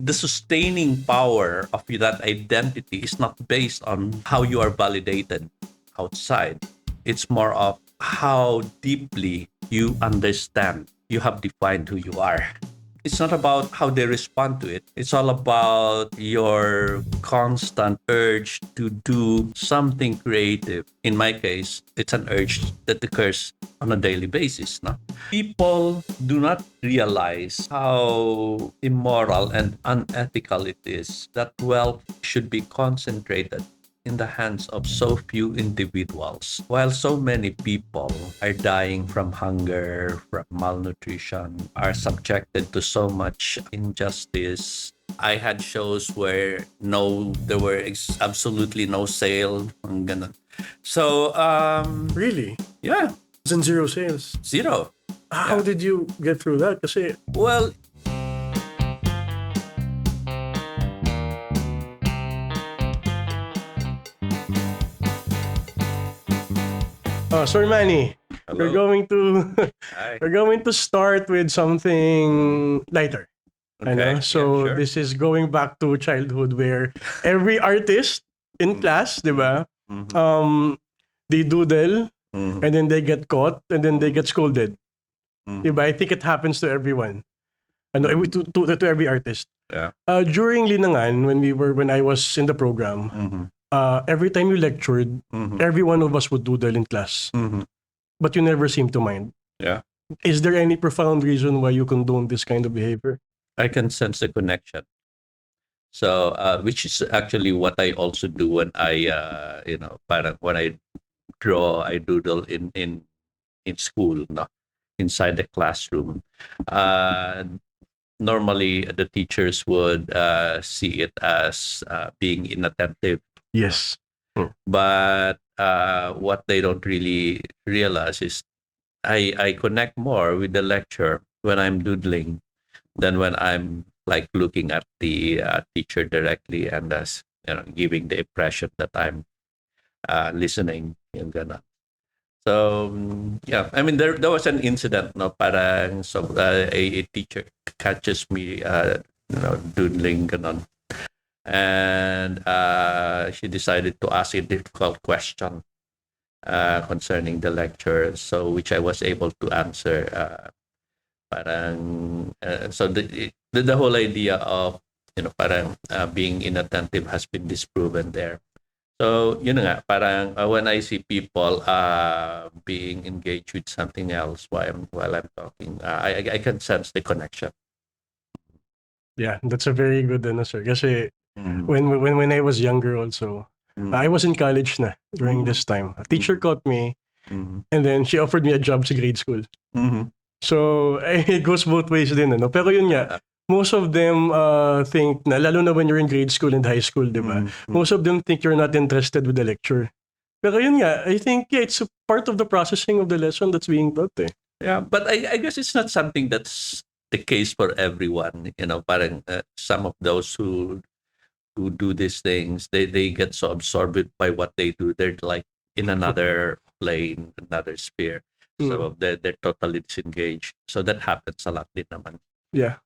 the sustaining power of that identity is not based on how you are validated outside. It's more of how deeply you understand, you have defined who you are. It's not about how they respond to it. It's all about your constant urge to do something creative. In my case, it's an urge that occurs on a daily basis. No? People do not realize how immoral and unethical it is that wealth should be concentrated in the hands of so few individuals, while so many people are dying from hunger, from malnutrition, are subjected to so much injustice. I had shows where there were absolutely no sale. Ganun. So, Really? yeah, And zero sales. zero. How Yeah. did you get through that? Kasi, Well, Sir Manny, we're hello. going to Hi. we're going to start with something lighter. I know. Okay. Yeah, So sure. this is going back to childhood where every artist in class, di ba? Mhm. They doodle Mhm. and then they get caught and then they get scolded. Mhm. Di ba? I think it happens to everyone. Ano, to every artist. Yeah. During Linangan, when I was in the program, Mhm. every time you lectured, Mhm. every one of us would doodle in class. Mhm. But you never seem to mind. Yeah. Is there any profound reason why you condone this kind of behavior? I can sense the connection. So, which is actually what I also do when parang when I draw, I doodle in school, no, inside the classroom. Uh, Normally, the teachers would see it as being inattentive, Yes. but what they don't really realize is I connect more with the lecture when I'm doodling than when I'm like looking at the teacher directly and giving the impression that I'm listening yung ganon. So yeah, I mean there was an incident, no, parang so a teacher catches me doodling ganon, and she decided to ask a difficult question concerning the lecture, so which I was able to answer. Parang so the whole idea of parang being inattentive has been disproven there. So yun nga, parang when I see people being engaged with something else while I'm talking, I can sense the connection. Yeah, that's a very good answer. Kasi Mm. when I was younger also, I was in college na during this time. A teacher caught me Mhm. and then she offered me a job sa grade school. Mhm. So, it goes both ways din, ano? Pero yun nga, most of them think na, lalo na when you're in grade school and high school, di ba? Most of them think you're not interested with the lecture. Pero yun nga, I think, yeah, it's a part of the processing of the lesson that's being taught eh. Yeah, but I guess it's not something that's the case for everyone. Parang some of those who do these things, they get so absorbed by what they do. They're like in another plane, another sphere. So they're totally disengaged. So that happens a lot din naman. Yeah.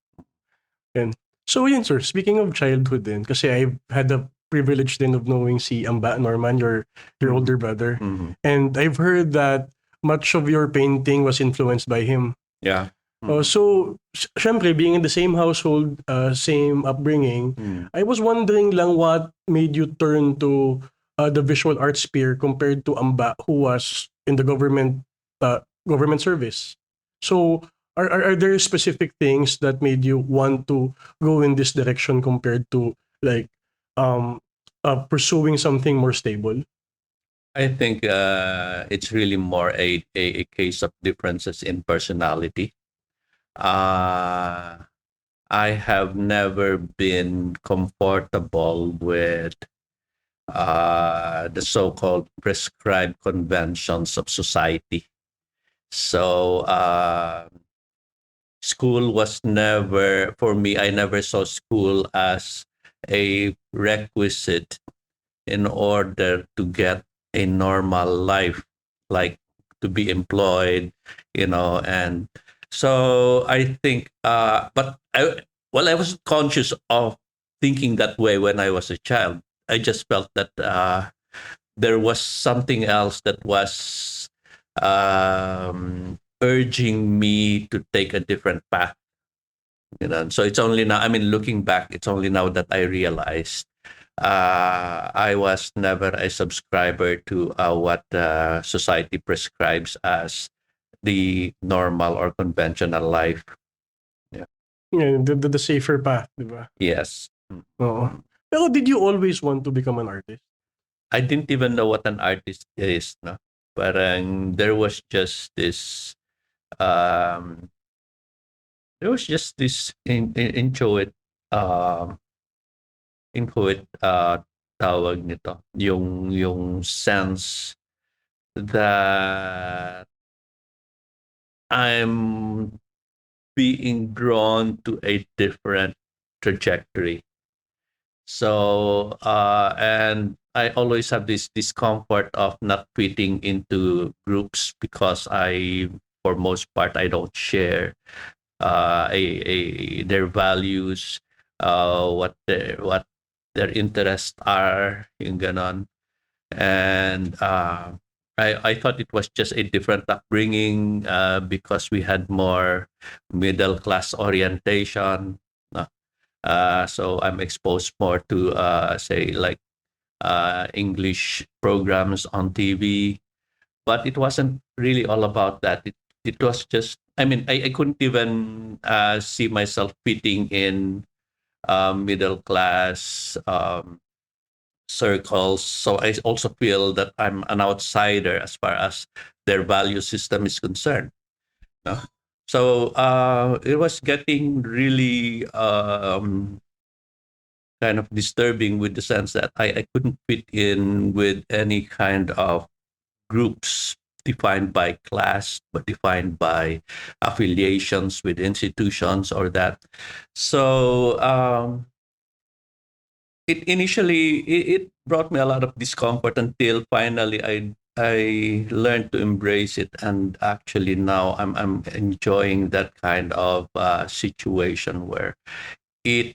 And so yun sir, speaking of childhood din, kasi I've had the privilege din of knowing si Amba Norman, your older brother. Mhm. And I've heard that much of your painting was influenced by him. Yeah. So, syempre, being in the same household, same upbringing, I was wondering lang what made you turn to the visual arts sphere compared to Amba, who was in the government service. So, are there specific things that made you want to go in this direction compared to like pursuing something more stable? I think it's really more a case of differences in personality. Uh, I have never been comfortable with the so-called prescribed conventions of society. So school was never, for me, I never saw school as a requisite in order to get a normal life, like to be employed, and so I think, but Well, I wasn't conscious of thinking that way when I was a child. I just felt that there was something else that was urging me to take a different path. So it's only now. I mean, looking back, it's only now that I realized I was never a subscriber to what society prescribes as the normal or conventional life. Yeah. Yeah, the safer path, di ba? Yes. Oo. Pero did you always want to become an artist? I didn't even know what an artist is, no? Parang um there was just this um intuit tawag nito, yung sense that I'm being drawn to a different trajectory. So, and I always have this discomfort of not fitting into groups because for most part, I don't share their values, what their interests are, yung ganon. And I thought it was just a different upbringing because we had more middle class orientation. No? So I'm exposed more to say like English programs on TV, but it wasn't really all about that. It was just, I mean, I couldn't even see myself fitting in middle class circles. So I also feel that I'm an outsider as far as their value system is concerned. No? So it was getting really kind of disturbing with the sense that I couldn't fit in with any kind of groups defined by class, but defined by affiliations with institutions or that. So it brought me a lot of discomfort until finally I learned to embrace it, and actually now I'm enjoying that kind of situation where it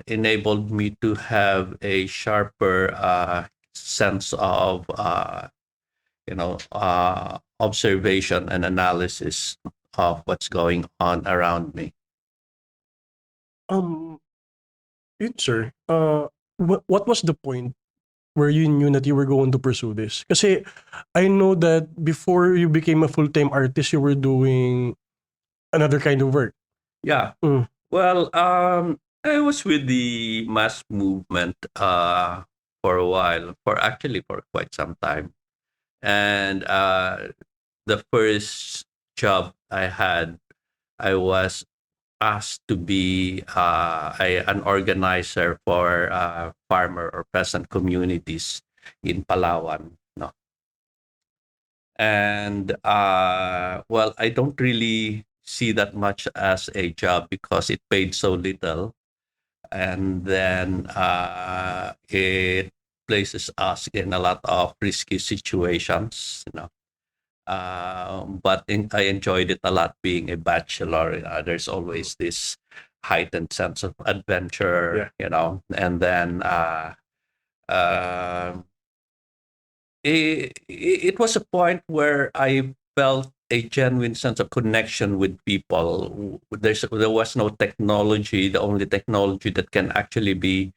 enabled me to have a sharper sense of observation and analysis of what's going on around me. Um, Yun, sir. What was the point where you knew that you were going to pursue this? Kasi I know that before you became a full-time artist, you were doing another kind of work. Yeah. Mm. Well, I was with the mass movement for a while, for quite some time. And the first job I had, I was asked to be an organizer for farmer or peasant communities in Palawan. No, and well, I don't really see that much as a job because it paid so little, and then it places us in a lot of risky situations. But I enjoyed it a lot being a bachelor. There's always this heightened sense of adventure, and then uh, it was a point where I felt a genuine sense of connection with people. There was no technology. The only technology that can actually be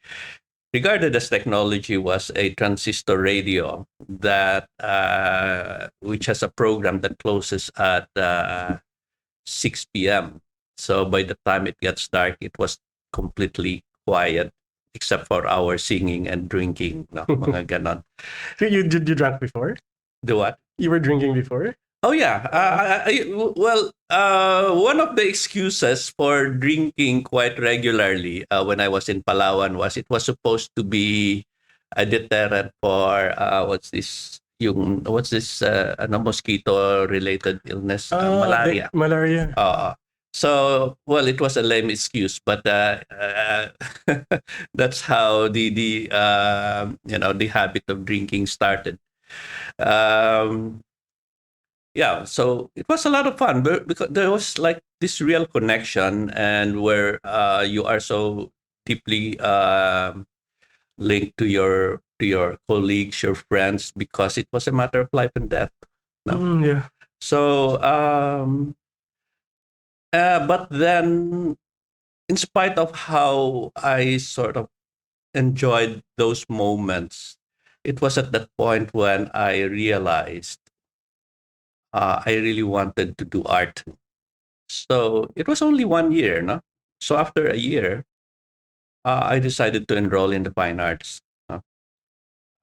regarded as technology was a transistor radio that which has a program that closes at 6 p.m. So by the time it gets dark, it was completely quiet except for our singing and drinking. No, mga ganon. So you drank before? Do what? You were drinking before? Oh yeah. Well, one of the excuses for drinking quite regularly when I was in Palawan was it was supposed to be a deterrent for what's this mosquito related illness, malaria. Malaria. So well, it was a lame excuse, but that's how the habit of drinking started. Um, yeah, so it was a lot of fun because there was like this real connection, and where you are so deeply linked to your colleagues, your friends, because it was a matter of life and death. No, Yeah. so but then, in spite of how I sort of enjoyed those moments, it was at that point when I realized I really wanted to do art. So it was only 1 year, no? So after a year, I decided to enroll in the fine arts. No?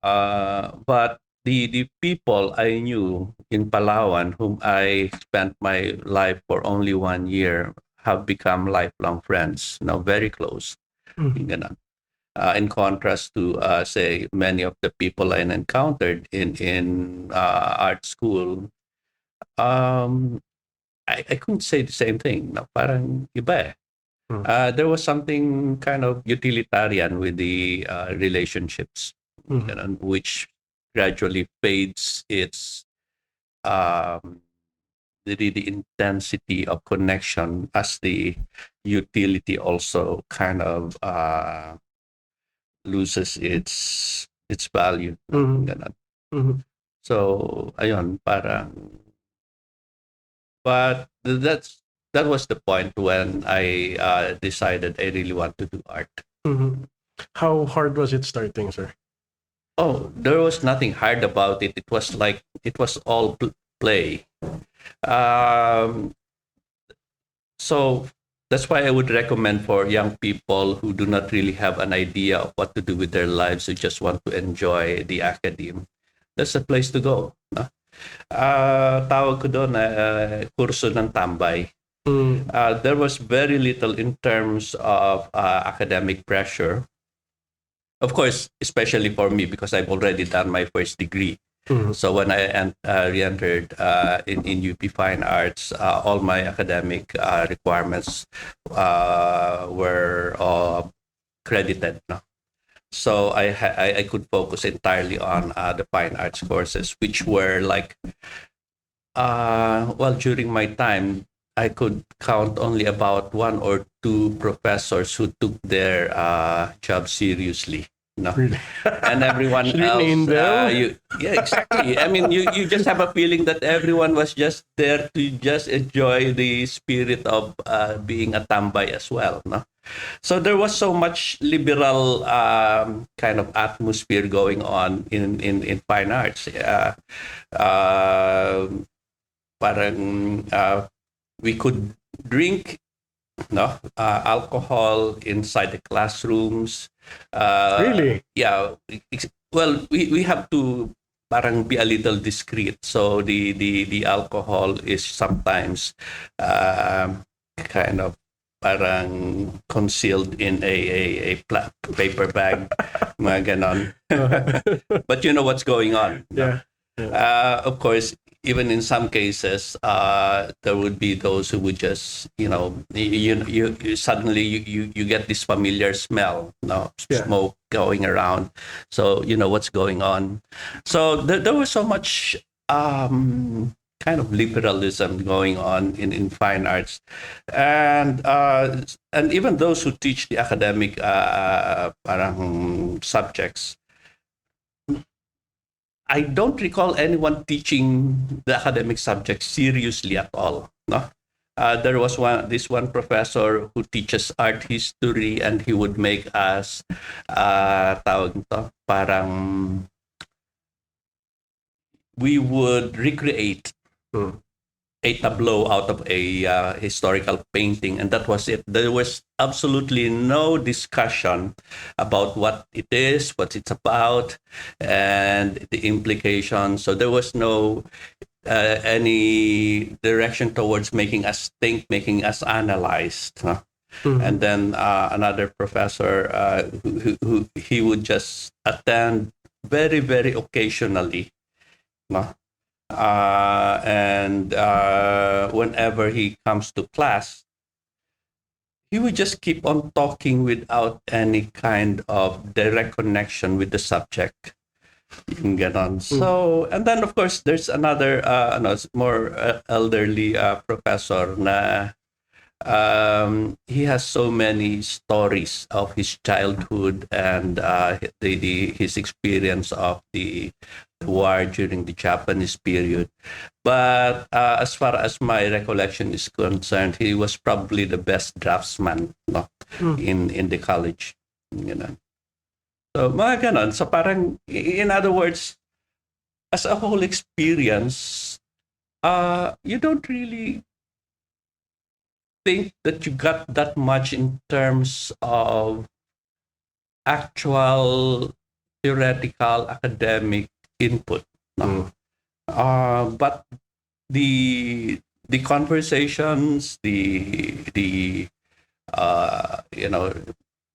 But the people I knew in Palawan, whom I spent my life for only 1 year, have become lifelong friends. Now very close. Mm. Ganun. In contrast to say many of the people I encountered in art school, um, I couldn't say the same thing. No, parang iba eh. Mm. There was something kind of utilitarian with the relationships, Mm. which gradually fades its um, the intensity of connection as the utility also kind of loses its value. No? Mm. Ganun. Mm. So, ayun, parang, but that was the point when I decided I really want to do art. Mm. How hard was it starting, sir? Oh, there was nothing hard about it. It was like it was all play. Um, so that's why I would recommend for young people who do not really have an idea of what to do with their lives, who just want to enjoy the academe. That's the place to go. No? Tawag ko doon na kurso ng tambay. Mm. There was very little in terms of academic pressure. Of course, especially for me because I've already done my first degree. Mm. So when I re-entered in UP Fine Arts, all my academic requirements were credited. No? So I could focus entirely on the fine arts courses, which were like, well, during my time, I could count only about one or two professors who took their job seriously. No, Really? and everyone Should we name else, them? yeah, exactly. I mean, you just have a feeling that everyone was just there to just enjoy the spirit of being a tambay as well. No, so there was so much liberal kind of atmosphere going on in fine arts. Uh, parang we could drink alcohol inside the classrooms. Really? Yeah, well, we have to parang be a little discreet. So the alcohol is sometimes kind of parang concealed in a paper bag, mga ganon. But you know what's going on. No? Yeah. Yeah. Of course, even in some cases, there would be those who would just, you suddenly you get this familiar smell, Yeah. smoke going around. So you know what's going on. So there was so much kind of liberalism going on in fine arts, and even those who teach the academic parang subjects. I don't recall anyone teaching the academic subject seriously at all. No, there was this one professor who teaches art history, and he would make us tawag nito, parang we would recreate Mm. a tableau out of a historical painting, and that was it. There was absolutely no discussion about what it is, what it's about, and the implications. So there was no any direction towards making us think, making us analyze. Huh? Mm. And then another professor who he would just attend very, very occasionally. No? And whenever he comes to class, he would just keep on talking without any kind of direct connection with the subject. Yung ganon. So, and then of course, there's another, more elderly professor na he has so many stories of his childhood and his experience of the war during the Japanese period. But as far as my recollection is concerned, he was probably the best draftsman, no, in the college. You know. So, mga ganon. So parang, in other words, as a whole experience, you don't really think that you got that much in terms of actual theoretical academic input. No? But the conversations, the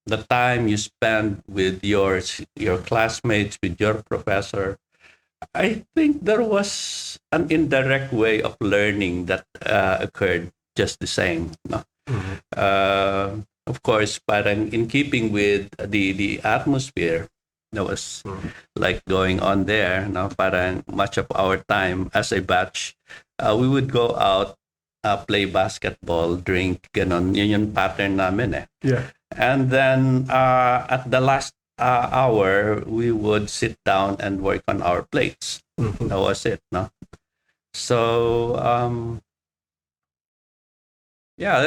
the time you spend with your classmates, with your professor, I think there was an indirect way of learning that occurred just the same. No? Of course, parang in keeping with the atmosphere that was like going on there, no? Parang much of our time as a batch, we would go out, play basketball, drink, ganon. Yun yung pattern namin eh. Yeah. And then at the last hour, we would sit down and work on our plates. That was it, no? So, yeah,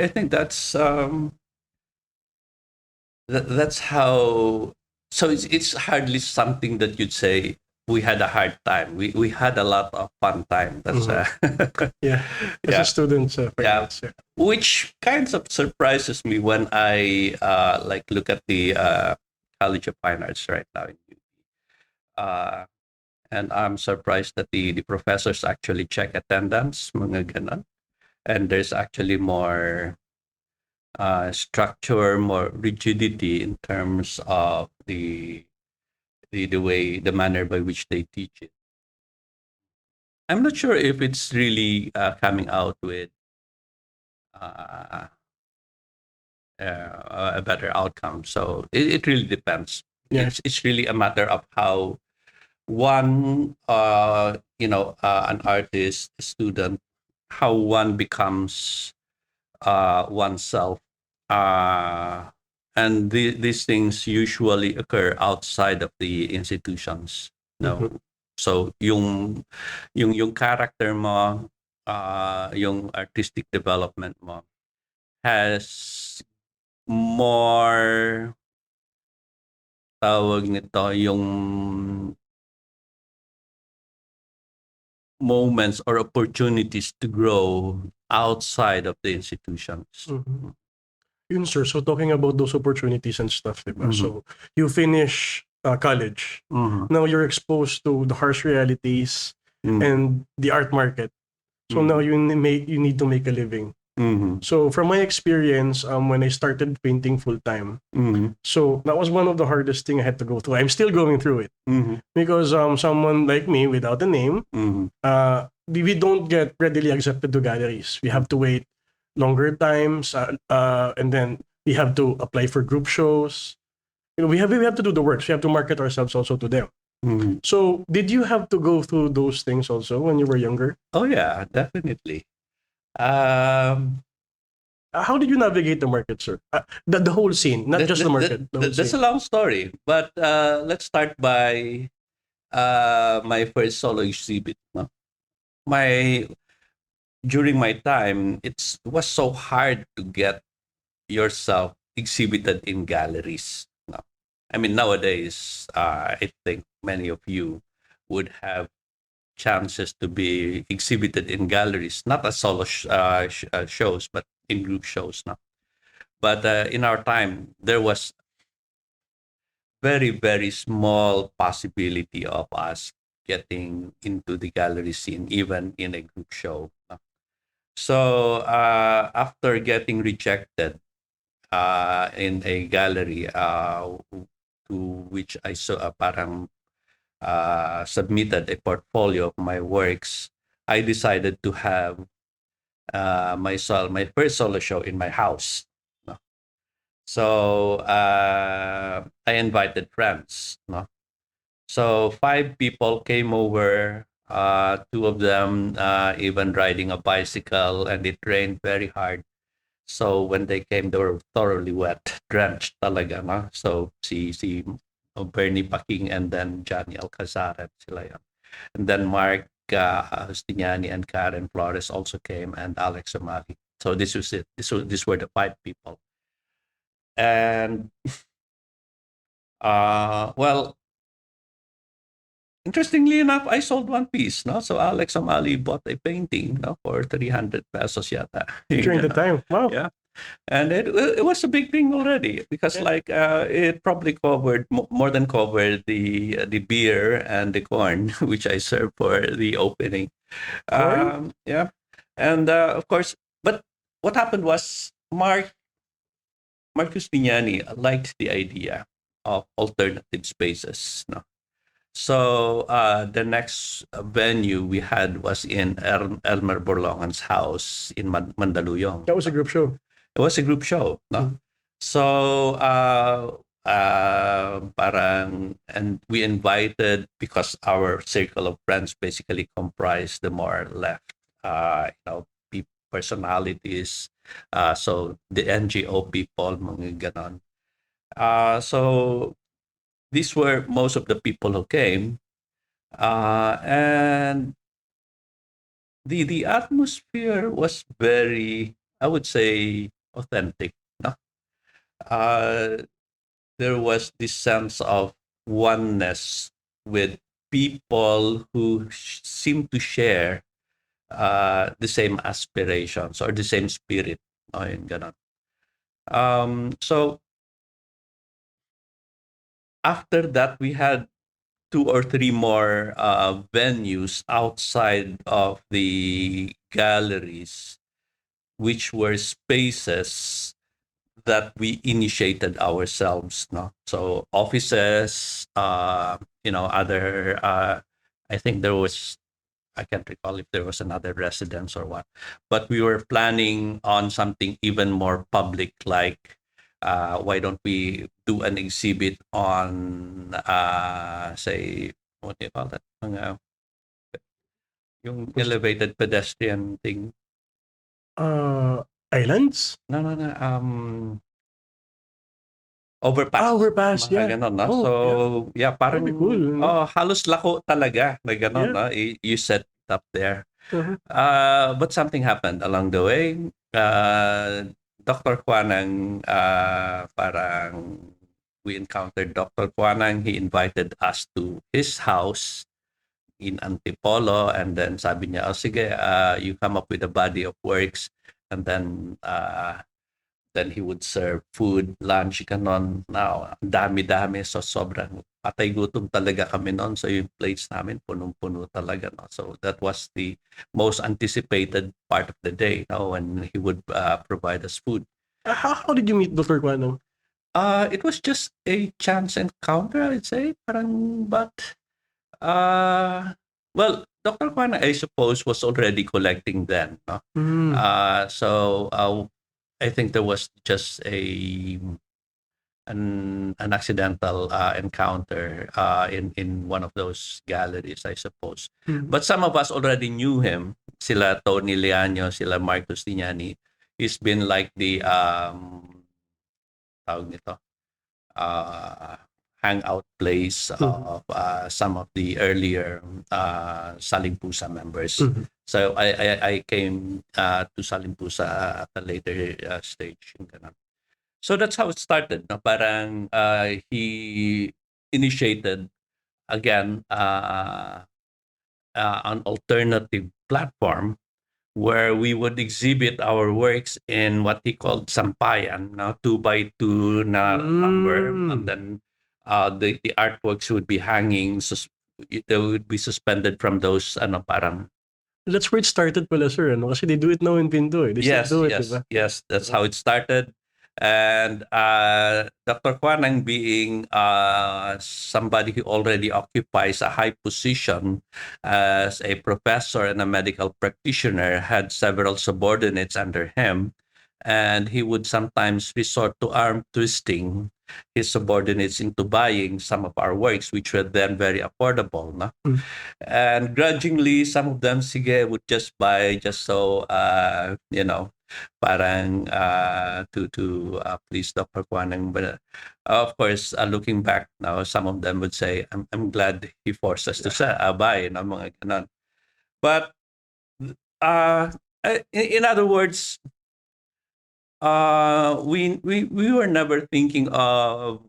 I think that's how. So it's hardly something that you'd say we had a hard time. We had a lot of fun time. That's Yeah. As Yeah. a student, Yeah. finance, yeah. Which kind of surprises me when I like look at the College of Fine Arts right now in UP. And I'm surprised that the professors actually check attendance, mga ganon. And there's actually more structure, more rigidity in terms of the manner by which they teach it. I'm not sure if it's really coming out with uh, a better outcome. So it really depends. Yeah. It's really a matter of how one, an artist, a student, how one becomes oneself. And these things usually occur outside of the institutions. No. So yung character mo, yung artistic development mo has more tawag nito yung moments or opportunities to grow outside of the institutions. Yun, sir. So talking about those opportunities and stuff, diba? So you finish college. Now you're exposed to the harsh realities and the art market. So now you need to make a living. So from my experience, when I started painting full time, so that was one of the hardest thing I had to go through. I'm still going through it because someone like me without a name, we don't get readily accepted to galleries. We have to wait longer times, and then we have to apply for group shows. You know, we have to do the work. So we have to market ourselves also to them. So did you have to go through those things also when you were younger? Oh yeah, definitely. How did you navigate the market, sir? The whole scene, not just the market. The whole That's a scene. long story, but let's start by my first solo exhibit. No? My During my time, it was so hard to get yourself exhibited in galleries. No? I mean, nowadays, I think many of you would have chances to be exhibited in galleries, not as solo shows, but in group shows. No? But in our time, there was very, very small possibility of us getting into the gallery scene, even in a group show. No? So after getting rejected in a gallery to which I saw parang submitted a portfolio of my works, I decided to have my first solo show in my house. No? So I invited friends. No? So 5 people came over. Two of them even riding a bicycle, and it rained very hard. So when they came, they were thoroughly wet, drenched talaga, no? So si Bernie Paking and then Johnny Alcazaran, sila yun. And then Mark Justiniani and Karen Flores also came, and Alex Somali. So this was it. These were the 5 people. And well, interestingly enough, I sold one piece, no? So Alex Somali bought a painting, no, for 300 pesos yata. During the time. Wow. Yeah. And it was a big thing already because Yeah. like it probably covered more than covered the beer and the corn which I served for the opening. Corn? Yeah, and of course, but what happened was Marcus Vignani liked the idea of alternative spaces. No? So the next venue we had was in Elmer Borlongan's house in Mandaluyong. That was a group show. It was a group show, no? Mhm. So parang, and we invited, because our circle of friends basically comprised the more left, personalities. So the NGO people, mga ganon. So these were most of the people who came, and the atmosphere was very, I would say, authentic. No? Uh, there was this sense of oneness with people who seem to share the same aspirations or the same spirit. No, yung ganon. So after that, we had 2 or 3 more venues outside of the galleries, which were spaces that we initiated ourselves, no? So offices, other, I think there was, I can't recall if there was another residence or what, but we were planning on something even more public, like why don't we do an exhibit on, say, what do you call that? Yung elevated pedestrian thing. Islands? No, no, no. Overpass, Overpass, mga yeah. gano'n, 'no? So, Oh, yeah. yeah, That'd parang, be cool, no? halos lako talaga na gano'n, Yeah. 'no? You set it up there. Uh-huh. But something happened along the way. Dr. Kwanang, parang we encountered Dr. Kwanang. He invited us to his house in Antipolo, and then sabi niya, "Oh, sige, you come up with a body of works," and then he would serve food, lunch, ganon. Now, ang dami-dami. So, sobrang patay gutom talaga kami noon. So, yung plates namin, punong-puno talaga. No? So, that was the most anticipated part of the day, when he would provide us food. How did you meet Dr. Kwanong? It was just a chance encounter, I'd say. Parang, but, well, Dr. Kwan, I suppose, was already collecting then. No? Mm. So, I think there was just an accidental encounter in one of those galleries, I suppose. Mm. But some of us already knew him. Sila Tony Leaño, sila Marcos Tignani. He's been like the tawag nito, hangout place of some of the earlier Salingpusa members. Mhm. So I came to Salingpusa at a later stage. So that's how it started. No? Parang he initiated again an alternative platform where we would exhibit our works in what he called sampayan, 2x2 na number, and then the artworks would be hanging, they would be suspended from those parang. That's where it started pala, sir. Ano? Kasi they do it now in Pinto. Eh. They still do it, diba? Yes. That's how it started. And Dr. Kwanang, being somebody who already occupies a high position as a professor and a medical practitioner, had several subordinates under him, and he would sometimes resort to arm twisting his subordinates into buying some of our works, which were then very affordable. No? Mm. And grudgingly, some of them, sige, would just buy just so, parang to please Dr. Kwanang. But of course, looking back now, some of them would say, I'm glad he forced us to buy, mga ganon. But uh, in other words, we were never thinking of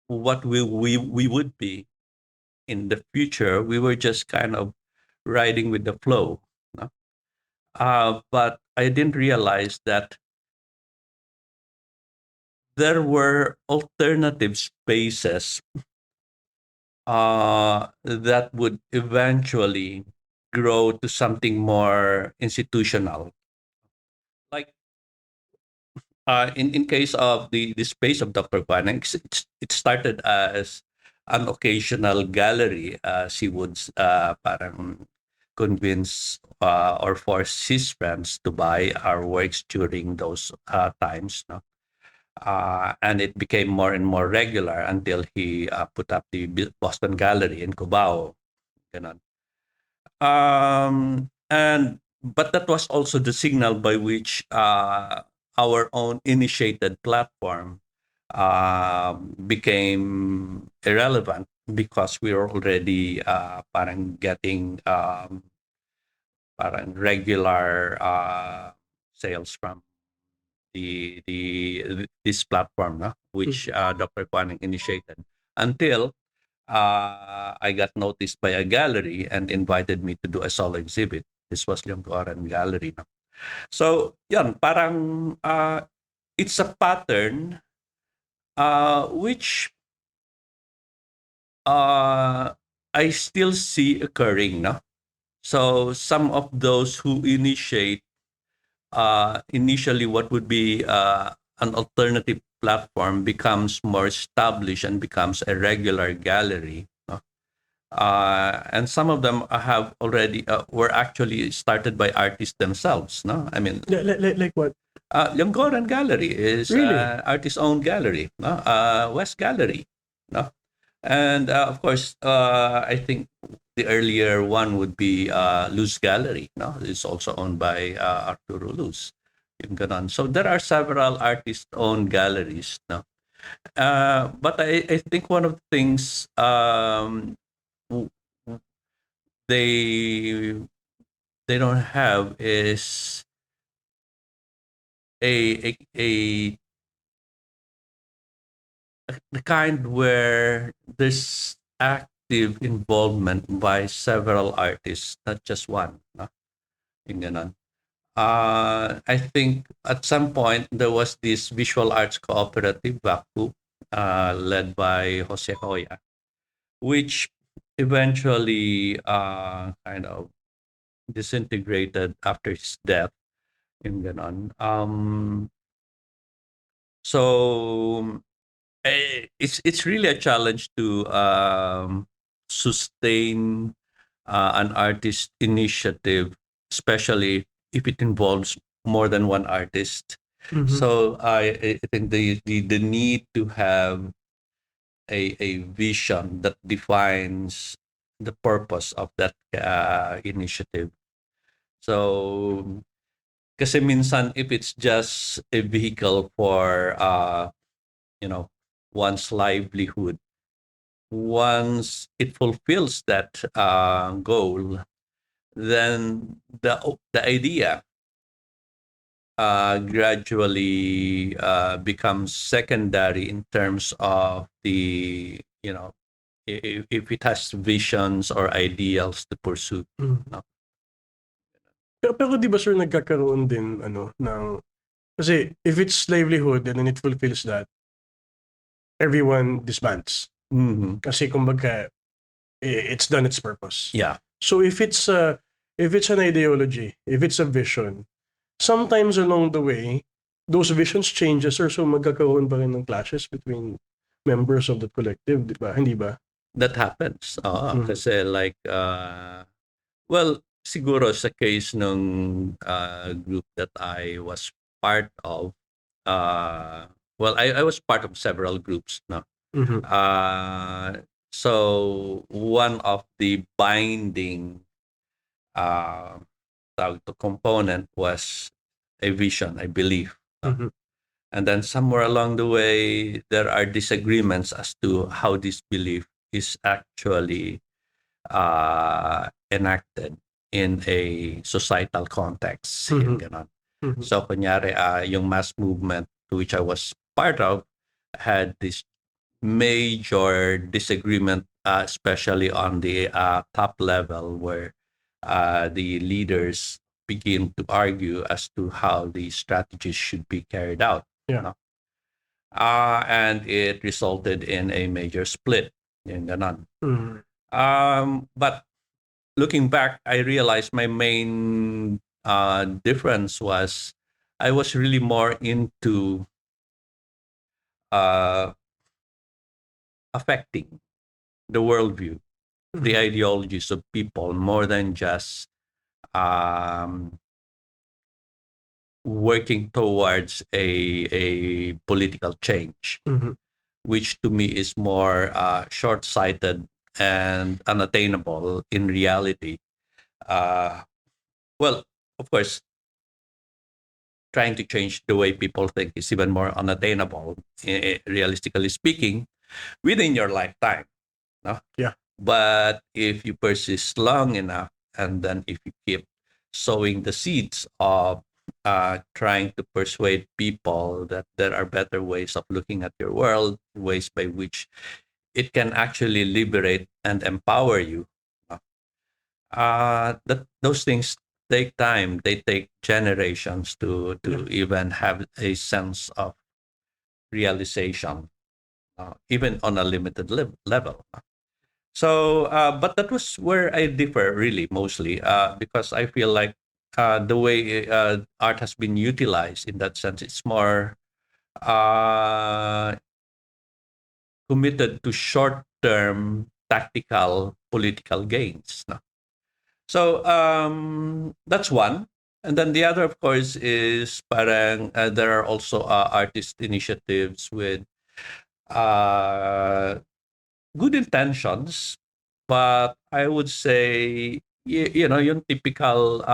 what we would be in the future. We were just kind of riding with the flow. No? But I didn't realize that there were alternative spaces that would eventually grow to something more institutional. Like in case of the space of Dr. Kwan, it started as an occasional gallery. She would parang convince or force his friends to buy our works during those times. No? And it became more and more regular until he put up the Boston Gallery in Cubao. Ganon. And but that was also the signal by which our own initiated platform became irrelevant because we were already parang getting parang regular sales from the this platform, no? Which Dr. Kwan initiated until I got noticed by a gallery and invited me to do a solo exhibit. This was Linggoran Gallery. No? So, yun, parang it's a pattern which I still see occurring. No? So, some of those who initiate initially what would be an alternative platform becomes more established and becomes a regular gallery. No? And some of them have already were actually started by artists themselves. No, I mean, Like what? Linggoran Gallery is Really? artist-owned gallery. No, West Gallery. No, and of course, I think the earlier one would be Luz Gallery. No, it's also owned by Arturo Luz. Yung ganon. So there are several artist-owned galleries. No, but I think one of the things w- they they don't have is a the kind where there's active involvement by several artists, not just one. No? Yung ganon. I think at some point there was this visual arts cooperative, VACU, led by Jose Hoya, which eventually kind of disintegrated after his death. Yung ganon. So it's really a challenge to sustain an artist initiative, especially if it involves more than one artist. Mhm. So I think the need to have a vision that defines the purpose of that initiative. So kasi minsan if it's just a vehicle for you know one's livelihood, once it fulfills that goal, then the idea gradually becomes secondary in terms of the if it has visions or ideals to pursue. Mm. No? Pero 'di ba sir nagkakaroon din ano ng kasi if it's livelihood and then it fulfills that, everyone disbands. Mhm. Kasi kumbaga it's done its purpose. Yeah. So if it's an ideology, if it's a vision, sometimes along the way, those visions changes or so magkakaroon pa rin ng clashes between members of the collective, di ba? Hindi ba? That happens. Oo, Mm. kasi like well, siguro sa case ng group that I was part of, uh, well, I was part of several groups, no. Mhm. So one of the binding uh, component was a vision, I believe. Mhm. And then somewhere along the way, there are disagreements as to how this belief is actually enacted in a societal context. Yung Mhm. ganon. Mhm. So, kunyari, yung mass movement to which I was part of had this major disagreement, especially on the top level, where the leaders begin to argue as to how the strategies should be carried out. Yeah. No? And it resulted in a major split. Yung ganon. Mhm. But looking back, I realized my main difference was I was really more into uh, affecting the worldview, the Mhm. ideologies of people more than just um, working towards a political change, Mhm. which to me is more short-sighted and unattainable in reality. Uh, well, of course, trying to change the way people think is even more unattainable, realistically speaking, within your lifetime. No? Yeah. But if you persist long enough, and then if you keep sowing the seeds of trying to persuade people that there are better ways of looking at your world, ways by which it can actually liberate and empower you, that those things take time. They take generations Yeah. to even have a sense of realization, even on a limited level. So, but that was where I differ really mostly, because I feel like the way art has been utilized in that sense, it's more uh, committed to short-term tactical political gains. No? So that's one. And then the other, of course, is parang there are also artist initiatives with uh, good intentions, but I would say, you know, yung typical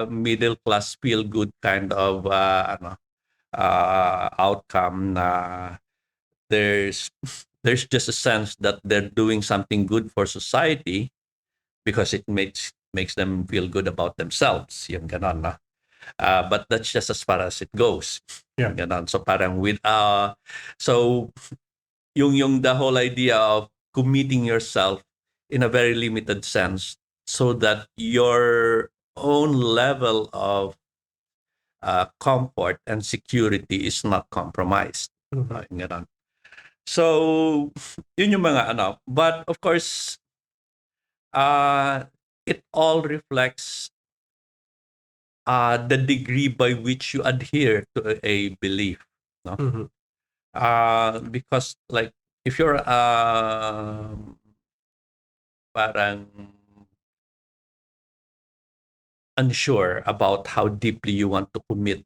middle class feel good kind of outcome na there's there's just a sense that they're doing something good for society because it makes them feel good about themselves. Yung ganon, no? But that's just as far as it goes. Yeah. Yung ganon. So parang so yung the whole idea of committing yourself in a very limited sense so that your own level of comfort and security is not compromised. Mhm. Yung ganon. So, yun yung mga ano. But of course, uh, it all reflects the degree by which you adhere to a belief. No? Mhm. Because like if you're parang unsure about how deeply you want to commit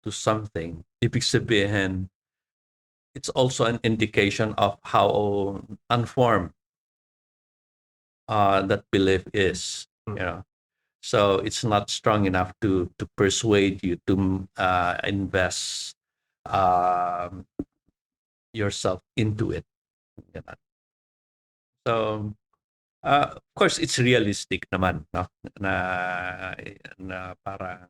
to something, ibig sabihin, it's also an indication of how unformed that belief is. You Mhm. know, so it's not strong enough to persuade you to invest um, yourself into it. Ganun. So, of course, it's realistic naman, no? Na parang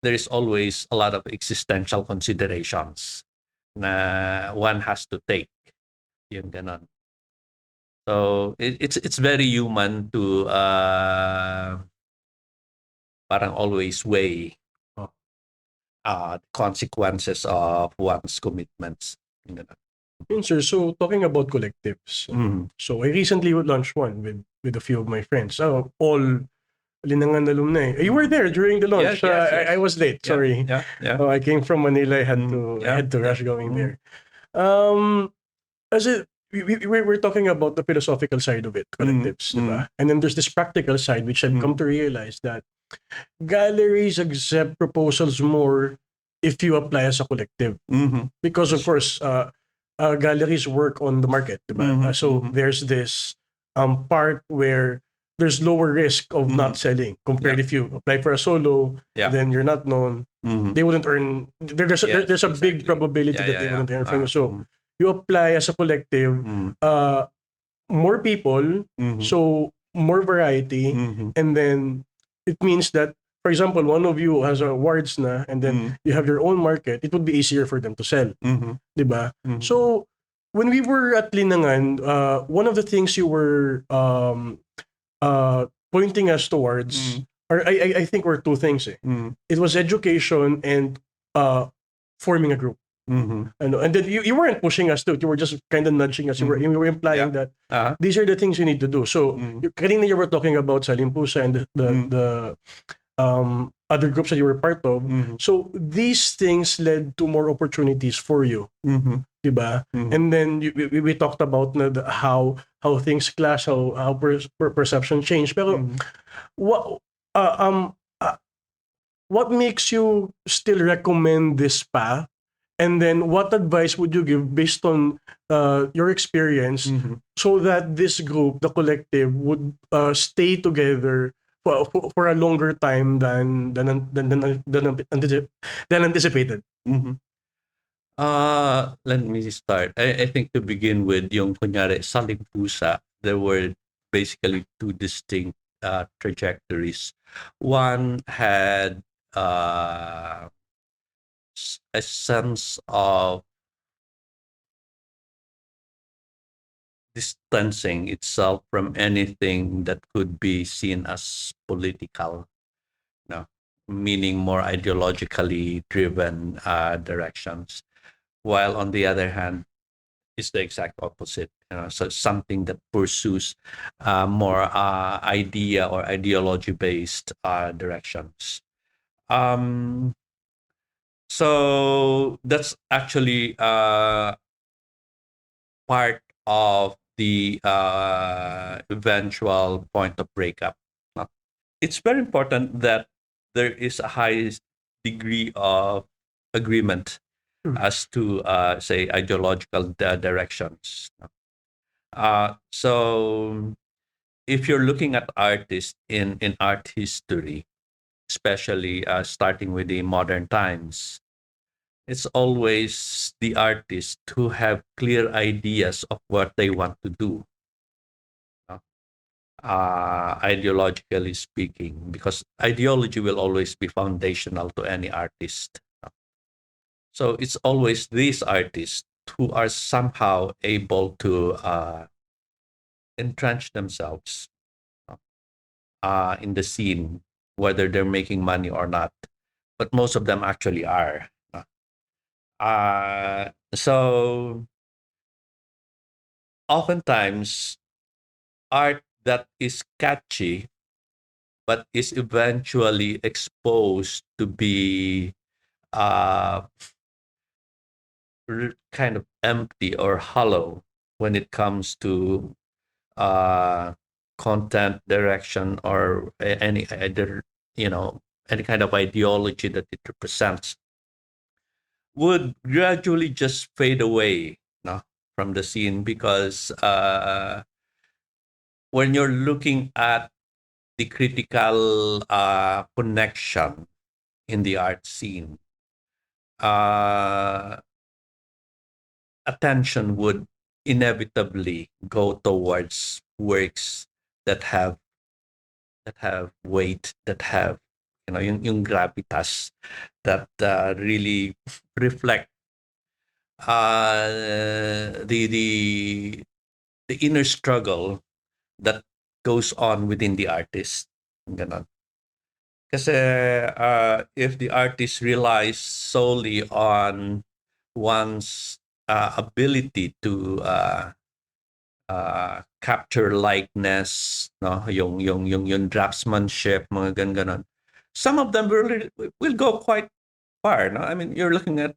there is always a lot of existential considerations na one has to take. Yung ganon. So, it's very human to parang always weigh Oh. consequences of one's commitments. Yung ganon. Yun, sir. So, talking about collectives. Mhm. So, I recently launched one with a few of my friends. All Linangan alumni. You were there during the launch. Yes, yes, yes. I was late. Yeah, Sorry. yeah, yeah. Oh, I came from Manila. I Yeah, had to yeah. rush going there. As it, we're talking about the philosophical side of it, collectives, diba? And then there's this practical side, which I've come to realize that galleries accept proposals more if you apply as a collective. Mm-hmm. Because of That's true. course, galleries work on the market, diba? Mm-hmm. So Mm-hmm. there's this part where there's lower risk of Mm-hmm. not selling compared Yeah. if you apply for a solo, Yeah. then you're not known. Mm-hmm. They wouldn't earn. Yes, There's a big exactly. probability Yeah, that yeah, they yeah. wouldn't earn from you. So Mm-hmm. you apply as a collective, Mm-hmm. more people, Mm-hmm. so more variety, Mm-hmm. and then it means that, for example, one of you has awards na, and then Mm-hmm. you have your own market, it would be easier for them to sell, Mm-hmm. diba? Mm-hmm. So when we were at Linangan, one of the things you were pointing us towards, or I think were two things. Eh. Mm-hmm. It was education and forming a group. Mm-hmm. And then you weren't pushing us to it. You were just kind of nudging us. Mm-hmm. You were implying Yeah. that Uh-huh. these are the things you need to do. So Mm-hmm. kanina you were talking about Salingpusa and Mm-hmm. the other groups that you were part of. Mm-hmm. So these things led to more opportunities for you, Mm-hmm. diba? Mm-hmm. And then we talked about na how things clash, how perception change. Pero Mm-hmm. what uh, um uh, what makes you still recommend this path? And then what advice would you give based on your experience Mm-hmm. so that this group, the collective, would stay together for a longer time than anticipated? Mm-hmm. Let me start. I think to begin with, yung kunyari, Salingpusa, there were basically two distinct trajectories. One had uh, a sense of distancing itself from anything that could be seen as political, no, meaning more ideologically driven directions. While on the other hand, is the exact opposite. So something that pursues more idea or ideology based directions. Um, so that's actually part of the eventual point of breakup. It's very important that there is a high degree of agreement Mm. as to, say, ideological directions. So if you're looking at artists in art history, especially starting with the modern times, it's always the artists who have clear ideas of what they want to do, uh, ideologically speaking, because ideology will always be foundational to any artist. So it's always these artists who are somehow able to entrench themselves in the scene, whether they're making money or not. But most of them actually are. So oftentimes, art that is catchy but is eventually exposed to be uh, kind of empty or hollow when it comes to uh, content direction or any other, any kind of ideology that it represents, would gradually just fade away, no, from the scene, because when you're looking at the critical connection in the art scene, uh, attention would inevitably go towards works that have weight, that have, yung gravitas, that really reflect the inner struggle that goes on within the artist. Ganon. Kasi if the artist relies solely on one's ability to capture likeness, no, yung draftsmanship, mga ganon. Some of them will go quite far, no? I mean, you're looking at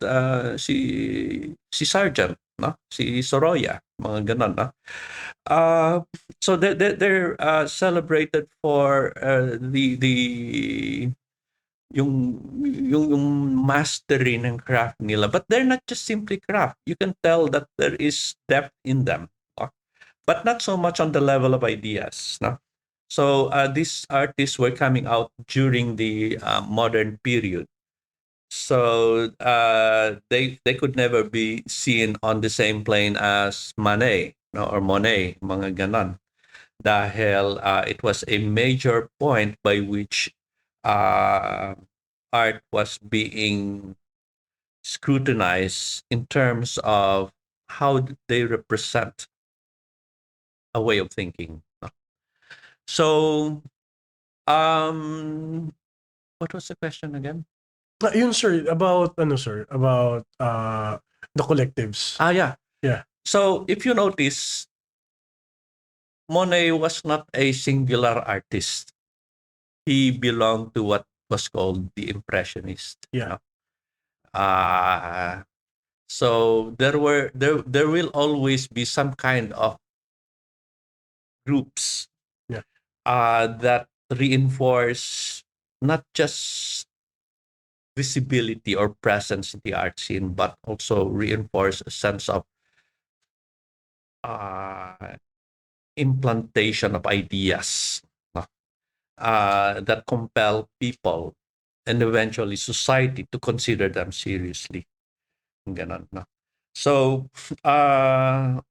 si Sargent, no? Si Soroya, mga ganon, no? So they're celebrated for yung mastery ng craft nila. But they're not just simply craft. You can tell that there is depth in them, but not so much on the level of ideas. No? So these artists were coming out during the modern period. So they could never be seen on the same plane as Manet, no, or Monet, mga ganon. Dahil it was a major point by which uh, art was being scrutinized in terms of how they represent a way of thinking. So, um, what was the question again? Yun sir, about ano sir, about the collectives. Yeah. Yeah. So, if you notice, Monet was not a singular artist. He belonged to what was called the Impressionist. Yeah. Uh, so there will always be some kind of groups Yeah. that reinforce not just visibility or presence in the art scene, but also reinforce a sense of uh, implantation of ideas, no? That compel people and eventually society to consider them seriously. Ganon, no? So, now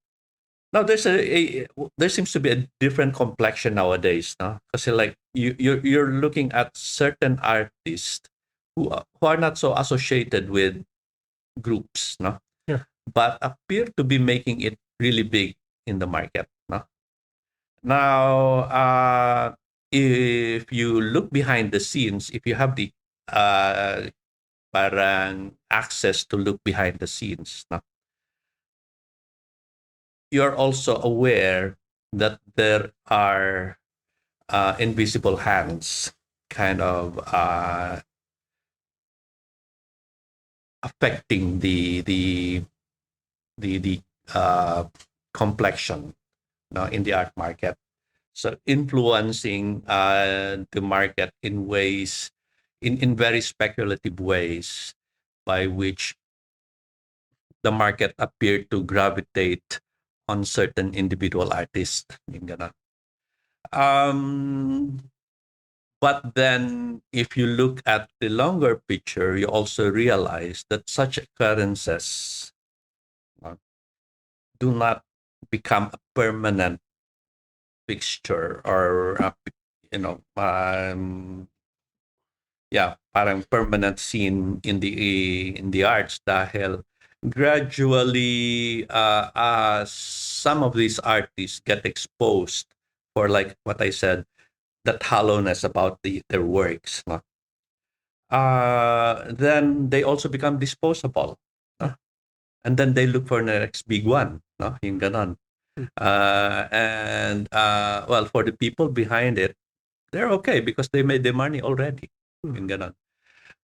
there seems to be a different complexion nowadays, no? Kasi like you're looking at certain artists who are not so associated with groups, no? Yeah. But appear to be making it really big in the market, no? Now, if you look behind the scenes, if you have the uh, parang access to look behind the scenes, no? You're also aware that there are invisible hands kind of affecting the complexion, no, in the art market. So influencing the market in ways, in very speculative ways, by which the market appeared to gravitate on certain individual artists. Yung ganon. But then, if you look at the longer picture, you also realize that such occurrences uh, do not become a permanent fixture or, yeah, parang permanent scene in the arts dahil gradually as some of these artists get exposed for like what I said, that hollowness about their works, no? Then they also become disposable, no? Yeah. And then they look for the next big one, no? Yung ganon. And well, for the people behind it, they're okay because they made the money already. Yung ganon.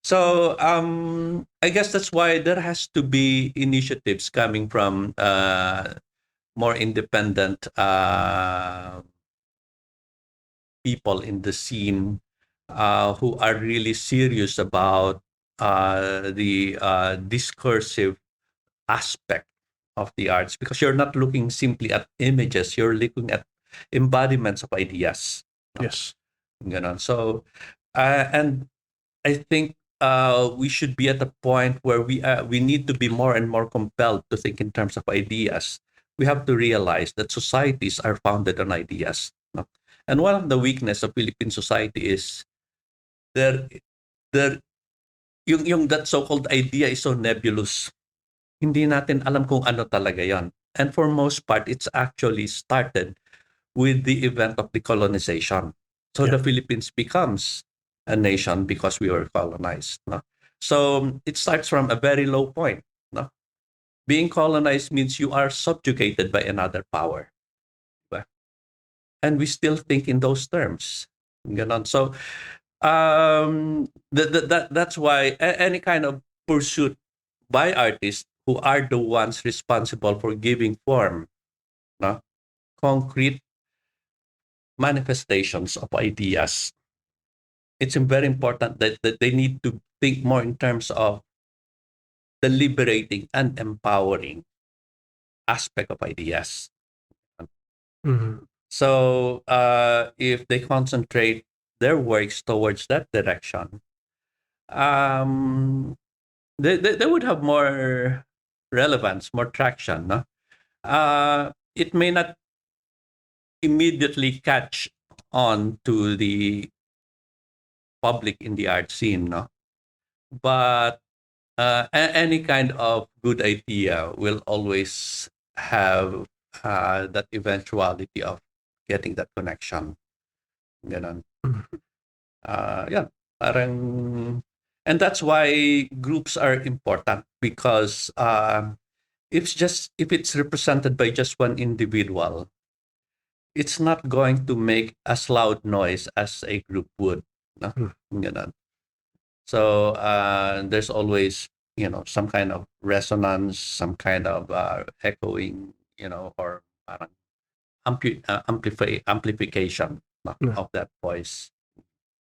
So I guess that's why there has to be initiatives coming from more independent people in the scene who are really serious about the discursive aspect of the arts, because you're not looking simply at images, you're looking at embodiments of ideas. Yes. Ganon. So, and I think we should be at a point where we need to be more and more compelled to think in terms of ideas. We have to realize that societies are founded on ideas, no? And one of the weakness of Philippine society is there there yung that so-called idea is so nebulous. Hindi natin alam kung ano talaga 'yon. And for most part, it's actually started with the event of the colonization. So Yeah. the Philippines becomes a nation because we were colonized. No? So it starts from a very low point. No? Being colonized means you are subjugated by another power. Diba? And we still think in those terms. Ganon. So that's why any kind of pursuit by artists who are the ones responsible for giving form, no, concrete manifestations of ideas, it's very important that they need to think more in terms of the liberating and empowering aspect of ideas. Mhm. So if they concentrate their works towards that direction, um, they would have more relevance, more traction. No? It may not immediately catch on to the public in the art scene, no? But any kind of good idea will always have that eventuality of getting that connection. Ganon. Mhm. Yeah, parang, and that's why groups are important because if it's represented by just one individual, it's not going to make as loud noise as a group would. No? Mm. Ganon. So there's always, some kind of resonance, some kind of echoing, or parang amplification, no, Yeah. of that voice.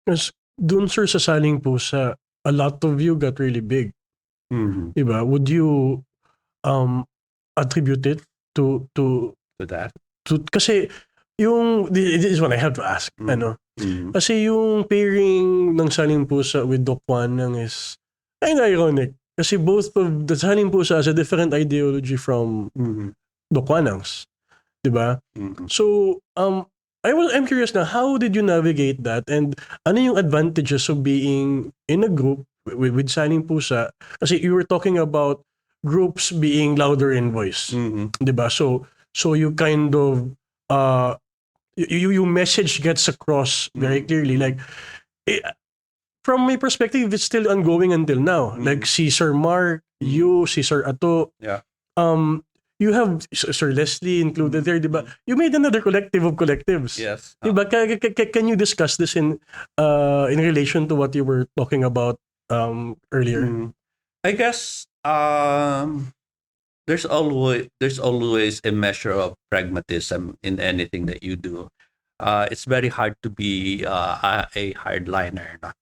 Kasi dun sir sa Salingpusa, a lot of you got really big, Mhm. 'di ba? Would you um attribute it to To that. kasi yung this is what I have to ask, Mhm. ano? Mhm. Kasi yung pairing ng Salingpusa with Doc Wanang is kind of ironic. Kasi both of the Salingpusa has a different ideology from Mhm. Doc Wanang's, 'di ba? Mhm. So, I'm curious na how did you navigate that and ano yung advantages of being in a group with Salingpusa? Kasi you were talking about groups being louder in voice, Mhm. 'di ba? So you kind of uh your message gets across very Mhm. clearly. Like eh, from my perspective, it's still ongoing until now. Like Mhm. si Sir Mark, Mhm. you, si Sir Ato, Yeah. um, you have Sir Leslie included there, di ba? You made another collective of collectives. Yes. Di ba? Can you discuss this in relation to what you were talking about earlier? Mhm. I guess there's always a measure of pragmatism in anything that you do. It's very hard to be a hardliner, no?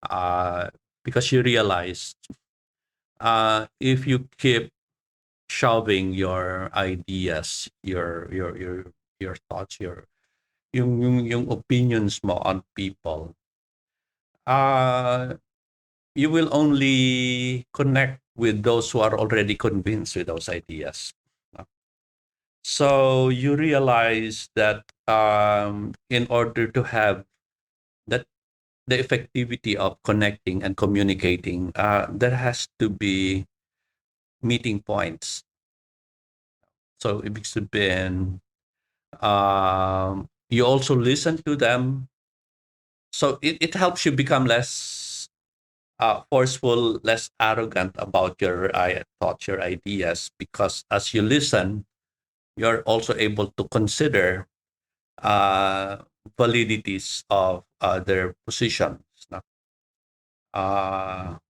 uh, because you realize if you keep shoving your ideas, your thoughts, yung opinions mo on people, uh, you will only connect with those who are already convinced with those ideas. So you realize that in order to have that the effectivity of connecting and communicating, there has to be meeting points. So ibig sabihin, you also listen to them. So it helps you become less forceful, less arrogant about your thoughts, your ideas, because as you listen, you're also able to consider uh, validities of their positions. No?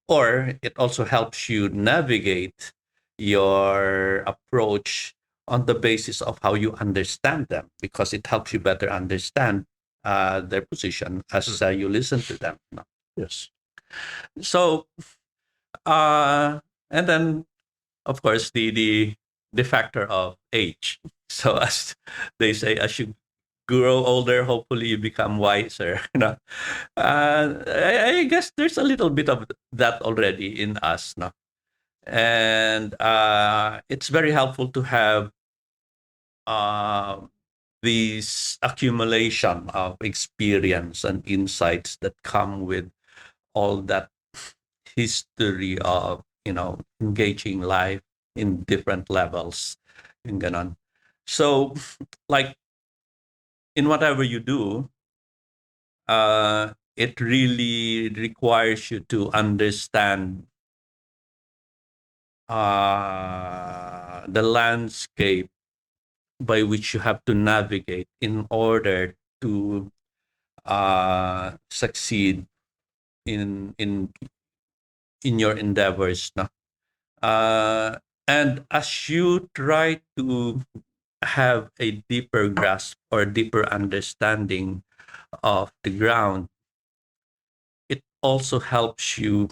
Or it also helps you navigate your approach on the basis of how you understand them, because it helps you better understand their position as you listen to them. No? Yes. So, uh, and then of course the factor of age. So as they say, as you grow older, hopefully you become wiser. I guess there's a little bit of that already in us, no? And it's very helpful to have uh, these accumulation of experience and insights that come with all that history of engaging life in different levels, yung ganon. So like in whatever you do, it really requires you to understand the landscape by which you have to navigate in order to succeed in your endeavors, no? And as you try to have a deeper grasp or deeper understanding of the ground, also helps you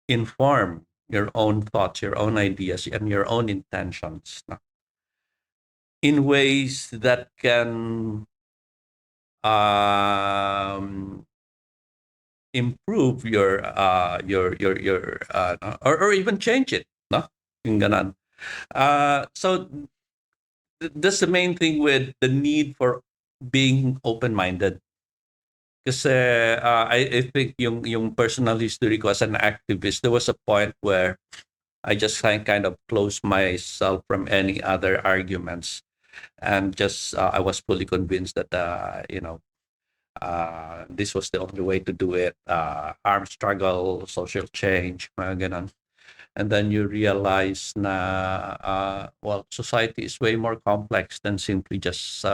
inform your own thoughts, your own ideas, and your own intentions, no? In ways that can um, improve your or even change it, no? Yung ganon. So that's the main thing with the need for being open-minded. Kasi I think yung personal history ko as an activist, there was a point where I just kind of closed myself from any other arguments, and just I was fully convinced that this was the only way to do it. Armed struggle, social change, mga ganon. And then you realize na well, society is way more complex than simply just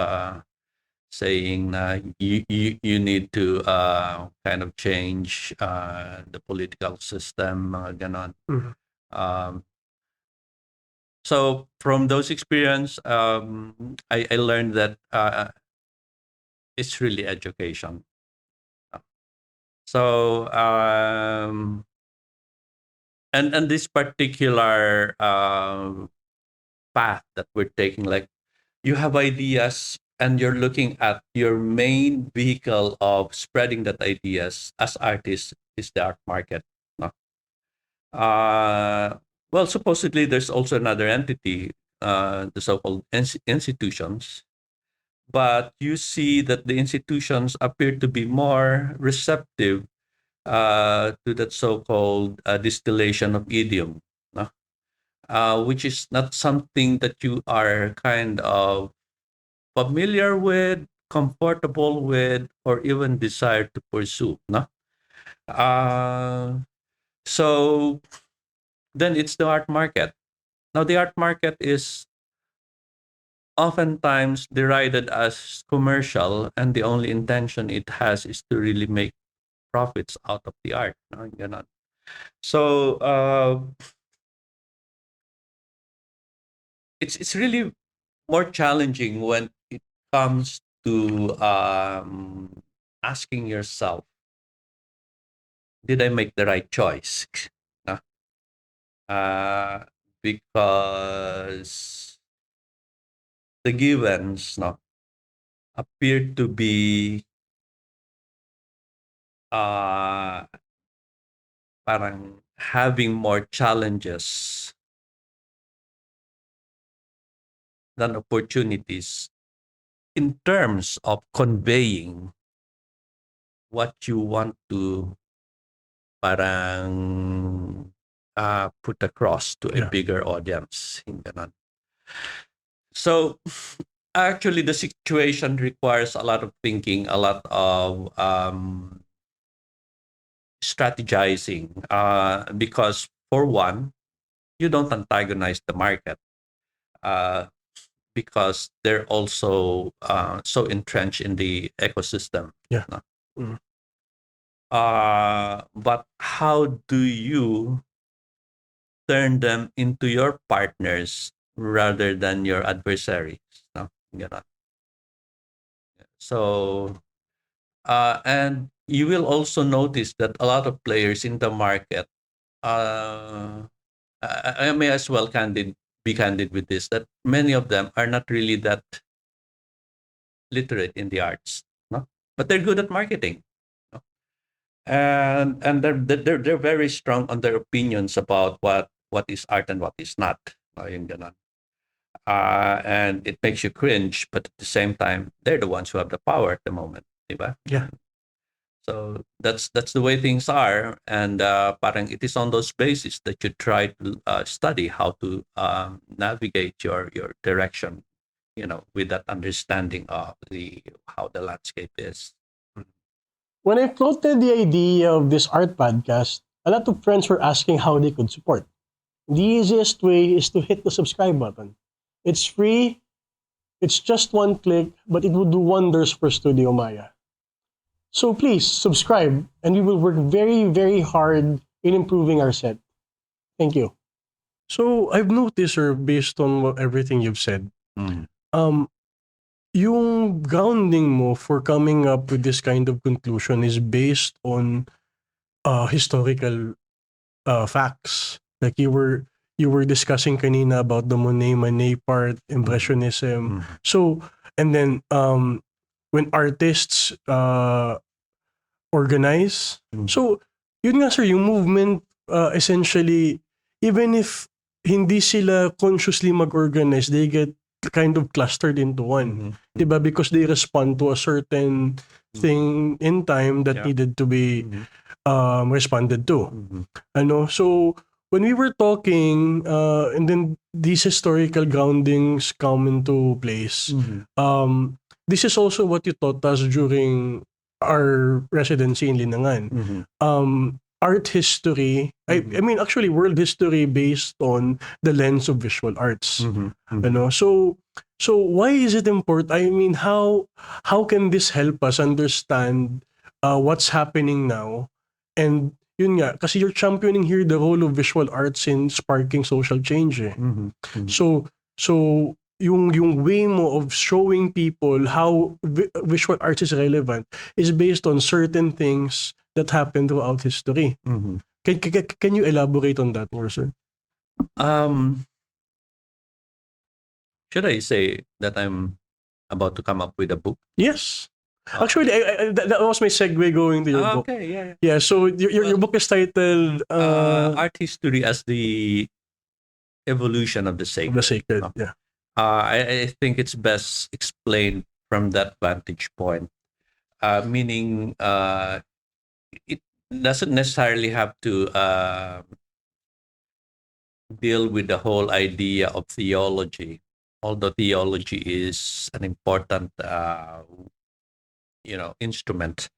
saying you need to kind of change the political system, mga ganon. Mhm. Um, so from those experience, I learned that it's really education. So and this particular path that we're taking, like you have ideas and you're looking at your main vehicle of spreading that ideas as artists is the art market, no? uh well, supposedly there's also another entity, the so-called institutions, but you see that the institutions appear to be more receptive to that so-called distillation of idiom, no? Which is not something that you are kind of familiar with, comfortable with, or even desire to pursue, no? Uh, so then it's the art market. Now, the art market is oftentimes derided as commercial, and the only intention it has is to really make profits out of the art, no? Ganon. So it's really more challenging when it comes to asking yourself, did I make the right choice? No? Uh, because the givens, no, appear to be uh, parang having more challenges than opportunities in terms of conveying what you want to parang put across to a Yeah. bigger audience. Yung ganon. So actually, the situation requires a lot of thinking, a lot of strategizing, because for one, you don't antagonize the market, uh, because they're also so entrenched in the ecosystem. Yeah. No? Mm. But how do you turn them into your partners rather than your adversaries? No? Ganon. So, and you will also notice that a lot of players in the market, uh, I may as well be candid with this, that many of them are not really that literate in the arts, no? But they're good at marketing, no? And they're very strong on their opinions about what is art and what is not. Yung ganon. And it makes you cringe, but at the same time, they're the ones who have the power at the moment, diba? Yeah. So that's the way things are, and parang it is on those basis that you try to study how to navigate your direction, with that understanding of the how the landscape is. When I floated the idea of this art podcast, a lot of friends were asking how they could support. The easiest way is to hit the subscribe button. It's free, it's just one click, but it will do wonders for Studio Maya. So please subscribe, and we will work very, very hard in improving our set. Thank you. So I've noticed, sir, based on everything you've said, Mm. um, yung grounding mo for coming up with this kind of conclusion is based on historical facts. Like you were discussing kanina about the Monet part, Impressionism. Mhm. So and then when artists organize. Mhm. So yun nga sir, yung movement essentially even if hindi sila consciously mag-organize, they get kind of clustered into one. Mhm. 'Di ba? Because they respond to a certain thing in time that Yeah. needed to be Mhm. responded to. Mhm. Ano, so when we were talking, and then these historical groundings come into place, Mhm. this is also what you taught us during our residency in Linangan. Mhm. Art history, I mean actually world history based on the lens of visual arts. Mhm. Ano, so why is it important? I mean, how can this help us understand what's happening now? And yun nga, kasi you're championing here the role of visual arts in sparking social change. Eh. Mhm. Mhm. So yung way mo of showing people how visual arts is relevant is based on certain things that happen throughout history. Mhm. Can you elaborate on that more, sir? Um, should I say that I'm about to come up with a book? Yes. Uh, Actually, that was my segue going to your book. okay, yeah, yeah. Yeah, so your Well, book is titled art history as the evolution of the of the sacred. Sacred. No? Yeah. I think it's best explained from that vantage point, meaning it doesn't necessarily have to deal with the whole idea of theology, although theology is an important instrument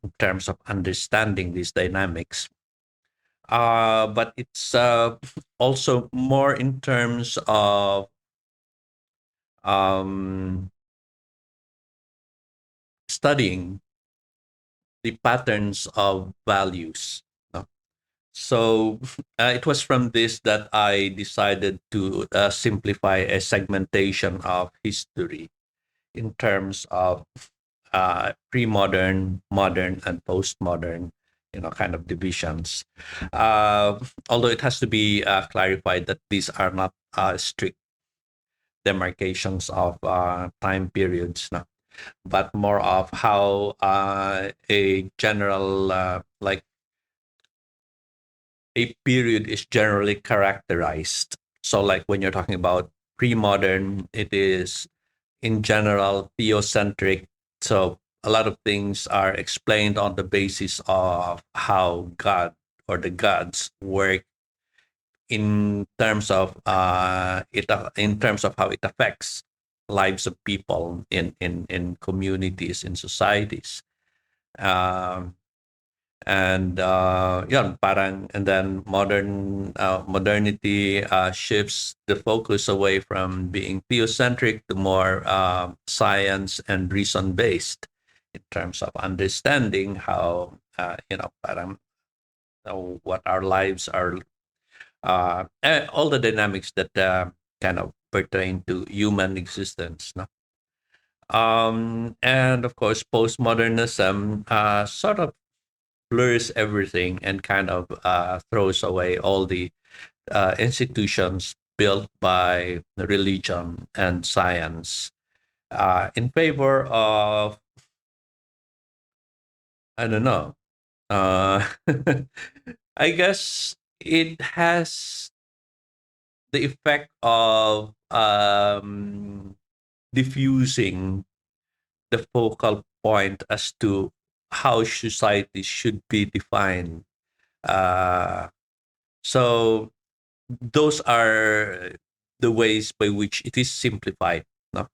in terms of understanding these dynamics. But it's also more in terms of um, studying the patterns of values. No? So it was from this that I decided to simplify a segmentation of history in terms of pre-modern, modern, and postmodern, kind of divisions. Uh, Although it has to be clarified that these are not strict demarcations of time periods, no, but more of how a general, like a period is generally characterized. So, like when you're talking about pre-modern, it is in general theocentric. So a lot of things are explained on the basis of how God or the gods work in terms of in terms of how it affects lives of people in communities, in societies. Um, and yeah, parang, and then modernity shifts the focus away from being theocentric to more science and reason based in terms of understanding how parang what our lives are, all the dynamics that kind of pertain to human existence, no? And of course postmodernism sort of blurs everything and kind of throws away all the institutions built by religion and science in favor of, I don't know. Uh, I guess it has the effect of diffusing the focal point as to how society should be defined. Uh, so those are the ways by which it is simplified. No?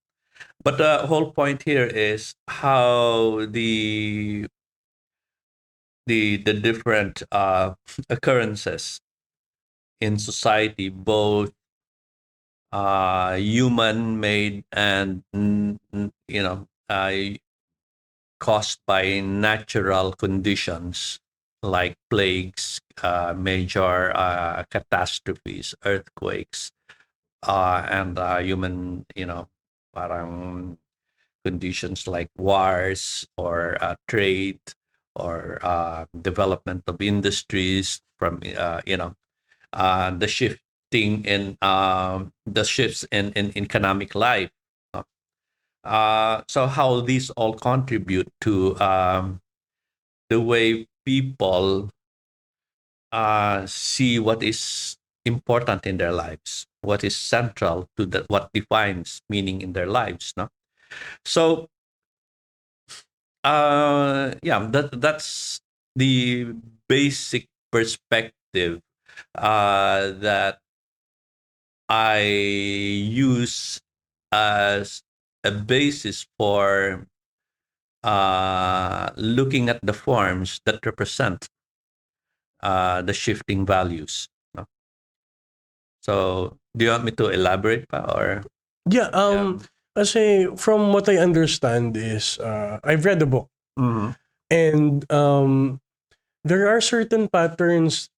But the whole point here is how the different occurrences in society, both human made and caused by natural conditions like plagues, major catastrophes, earthquakes, and human, parang conditions like wars or trade or development of industries from the shifting in the shifts in economic life. So how these all contribute to the way people see what is important in their lives, what is central to what defines meaning in their lives. No, so yeah, that's the basic perspective that I use as a basis for looking at the forms that represent the shifting values. No? So, do you want me to elaborate pa or? Yeah, Yeah. kasi from what I understand is, I've read the book, Mm-hmm. and there are certain patterns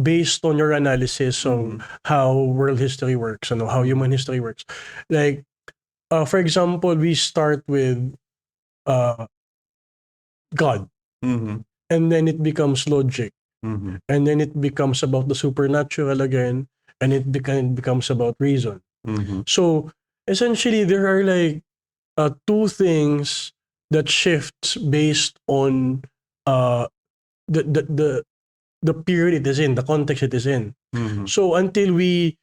based on your analysis of how world history works and how human history works. Like, for example, we start with uh, God, Mm-hmm. and then it becomes logic, Mm-hmm. and then it becomes about the supernatural again, and it becomes about reason. Mm-hmm. So essentially, there are like two things that shifts based on uh, the, the the the period it is in, the context it is in. Mm-hmm. So until we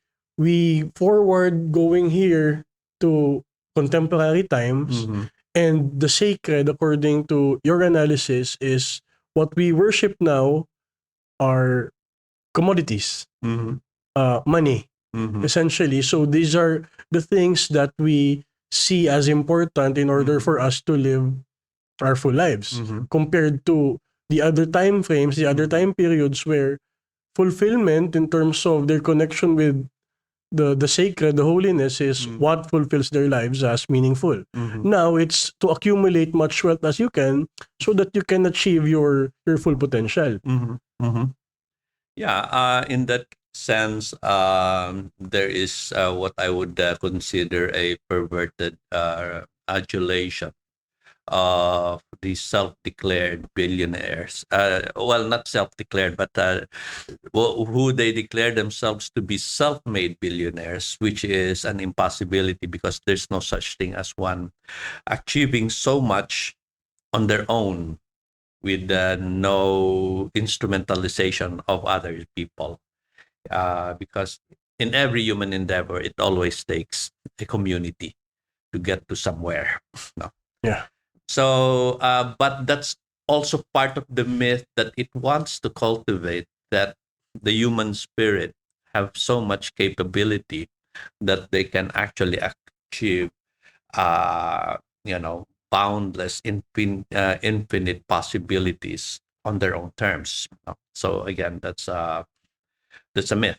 forward going here to contemporary times, Mm-hmm. and the sacred, according to your analysis, is what we worship now are commodities, Mm-hmm. money, Mm-hmm. essentially. So these are the things that we see as important in order for us to live our full lives, Mm-hmm. compared to the other time frames, the other time periods where fulfillment in terms of their connection with the sacred, the holiness is what fulfills their lives as meaningful. Mm-hmm. Now it's to accumulate much wealth as you can so that you can achieve your full potential. Mm-hmm. Mm-hmm. Yeah, in that sense, there is what I would consider a perverted adulation of the self-declared billionaires. Well, not self-declared, but who they declare themselves to be self-made billionaires, which is an impossibility because there's no such thing as one achieving so much on their own with no instrumentalization of other people. Because in every human endeavor, it always takes a community to get to somewhere. No? Yeah. So, but that's also part of the myth that it wants to cultivate, that the human spirit have so much capability that they can actually achieve, uh, boundless, infinite possibilities on their own terms. So again, that's a myth.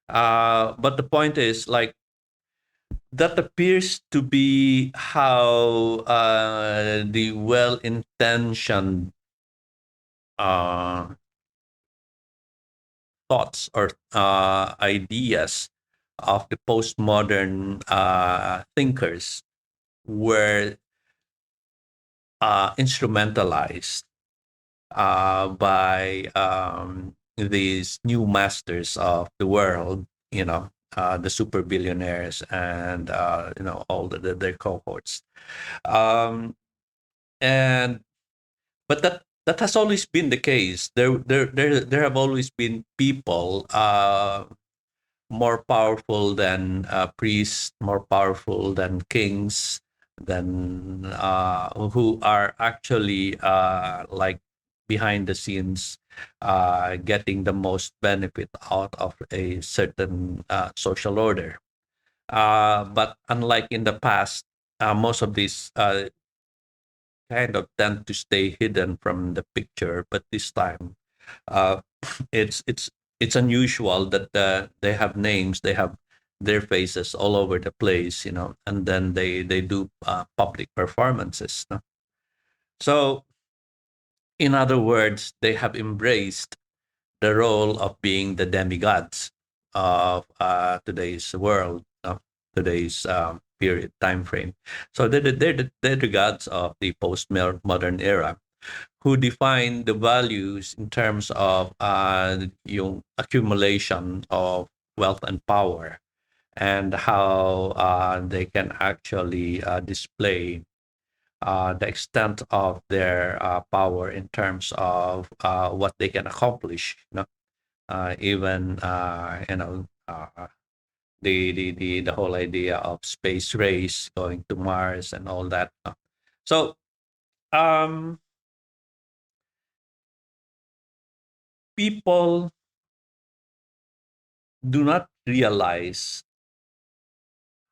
But the point is, like, that appears to be how the well-intentioned uh, thoughts or ideas of the postmodern thinkers were instrumentalized by these new masters of the world, the super billionaires and all their cohorts. Um, and but that has always been the case. There have always been people more powerful than priests, more powerful than kings, than who are actually like behind the scenes, getting the most benefit out of a certain social order. But unlike in the past, most of these kind of tend to stay hidden from the picture. But this time, uh, it's it's unusual that they have names, they have their faces all over the place, and then they do public performances. No? So, in other words, they have embraced the role of being the demigods of today's world, today's period time frame. So they're the gods of the postmodern era, who define the values in terms of yung accumulation of wealth and power, and how they can actually display the extent of their power in terms of what they can accomplish. Even the whole idea of space race, going to Mars, and all that. So um, people do not realize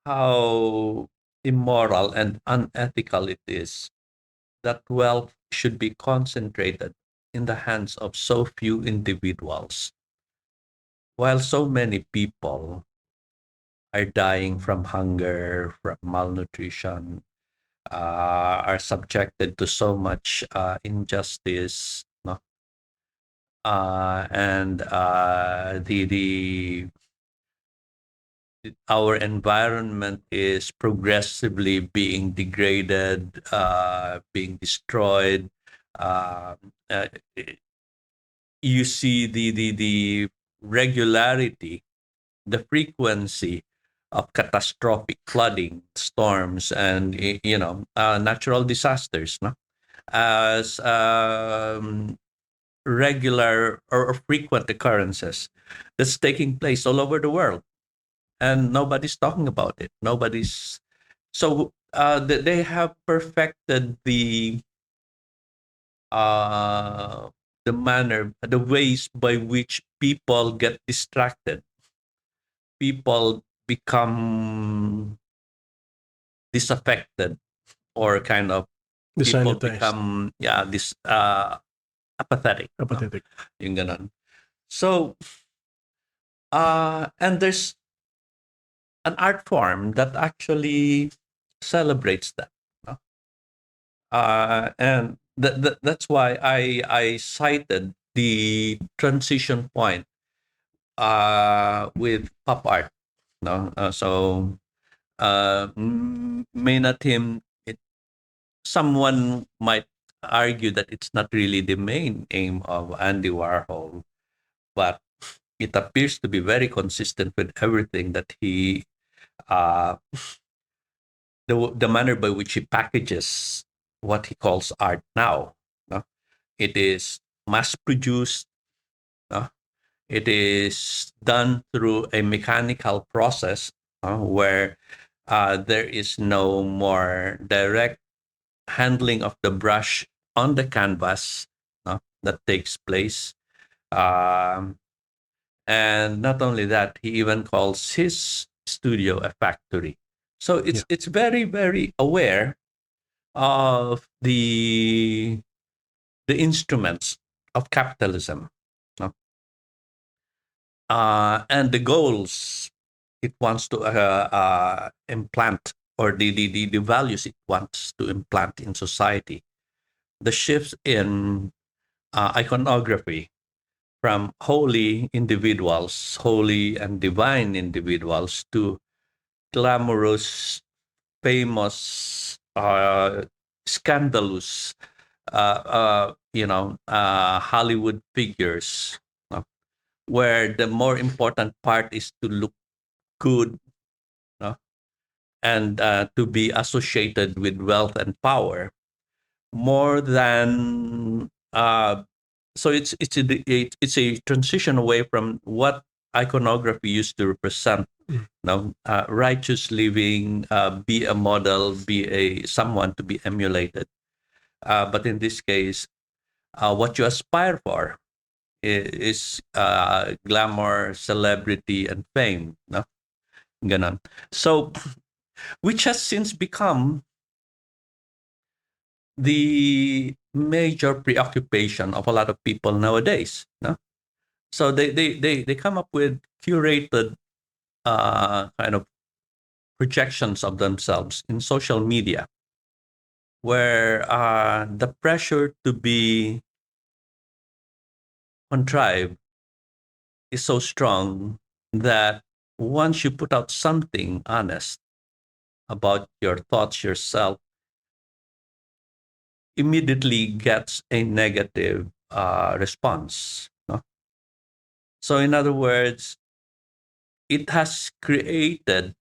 how immoral and unethical it is that wealth should be concentrated in the hands of so few individuals, while so many people are dying from hunger, from malnutrition, are subjected to so much injustice, no? And the our environment is progressively being degraded, being destroyed. Uh, uh, you see the regularity, the frequency of catastrophic flooding, storms, and natural disasters, no, as regular or frequent occurrences that's taking place all over the world, and nobody's talking about it. Nobody's so they have perfected uh, the manner, the ways by which people get distracted, people become disaffected, or kind of people Desanitized. become this apathetic, no? Apathetic. Yung ganon. So and there's an art form that actually celebrates that, no? And that's why I cited the transition point with pop art, no. So may not him it, someone might argue that it's not really the main aim of Andy Warhol, but it appears to be very consistent with everything that he uh, the manner by which he packages what he calls art now, no? It is mass produced, no? It is done through a mechanical process, where there is no more direct handling of the brush on the canvas, that takes place. Um, and not only that, he even calls his studio a factory. So Yeah. it's very, very aware of the instruments of capitalism, no? And the goals it wants to implant, or the values it wants to implant in society. The shifts in iconography from holy individuals, holy and divine individuals, to glamorous, famous, scandalous, Hollywood figures, where the more important part is to look good, no? And to be associated with wealth and power, more than so it's a transition away from what iconography used to represent. Mm. Righteous living, be a model, be a someone to be emulated. But in this case, what you aspire for is glamour, celebrity, and fame. No, ganon. So, which has since become the major preoccupation of a lot of people nowadays. No, so they come up with curated kind of projections of themselves in social media, where the pressure to be contrived is so strong that once you put out something honest, about your thoughts yourself immediately gets a negative response. No? So, in other words, it has created